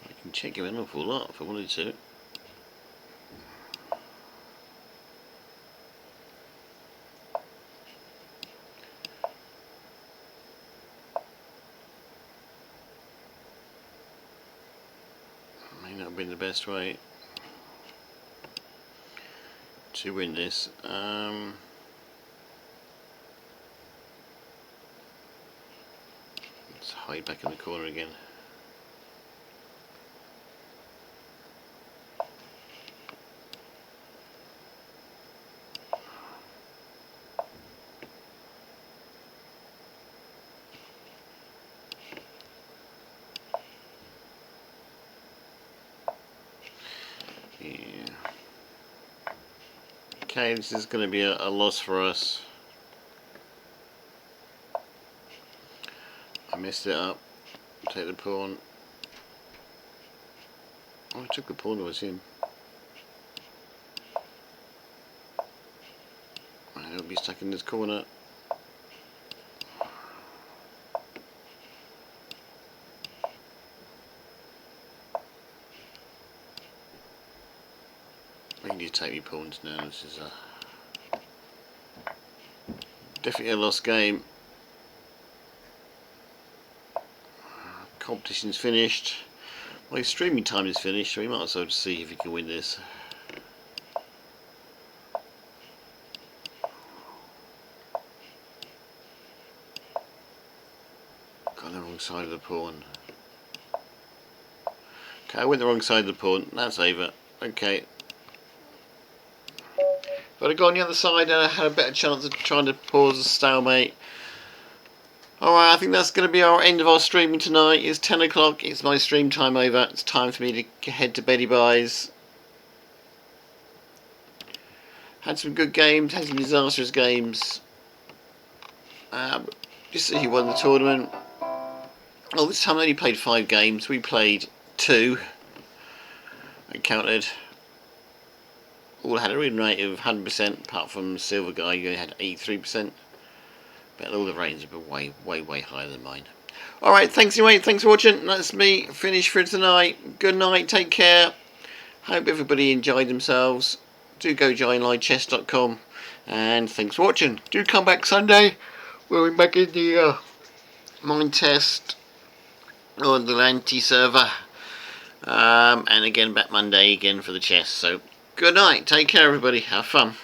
I can check him an awful lot if I wanted to. May not have been the best way to win this. Let's hide back in the corner again. Yeah. Okay, this is going to be a loss for us. I messed it up. Take the pawn. Oh, I took the pawn, it was him. He'll be stuck in this corner. I need to take me pawns now. This is definitely a lost game. Competition's finished. My streaming time is finished, so we might as well see if we can win this. Got the wrong side of the pawn. Okay, I went the wrong side of the pawn. That's over. Okay. If I'd have gone the other side, I had a better chance of trying to pause the stalemate. Alright, I think that's going to be our end of our streaming tonight. It's 10 o'clock, it's my stream time over. It's time for me to head to beddy buys. Had some good games, had some disastrous games. Just as he won the tournament. Oh, this time I only played 5 games. We played 2. I counted. All had a win rate of 100%, apart from Silver Guy, who only had 83%. But all the ratings are way higher than mine. Alright, thanks anyway, thanks for watching. That's me finished for tonight. Good night, take care. Hope everybody enjoyed themselves. Do go join livechess.com. And thanks for watching. Do come back Sunday. We'll be back in the mind test on the Lanty server. And again back Monday again for the chess. So good night, take care everybody, have fun.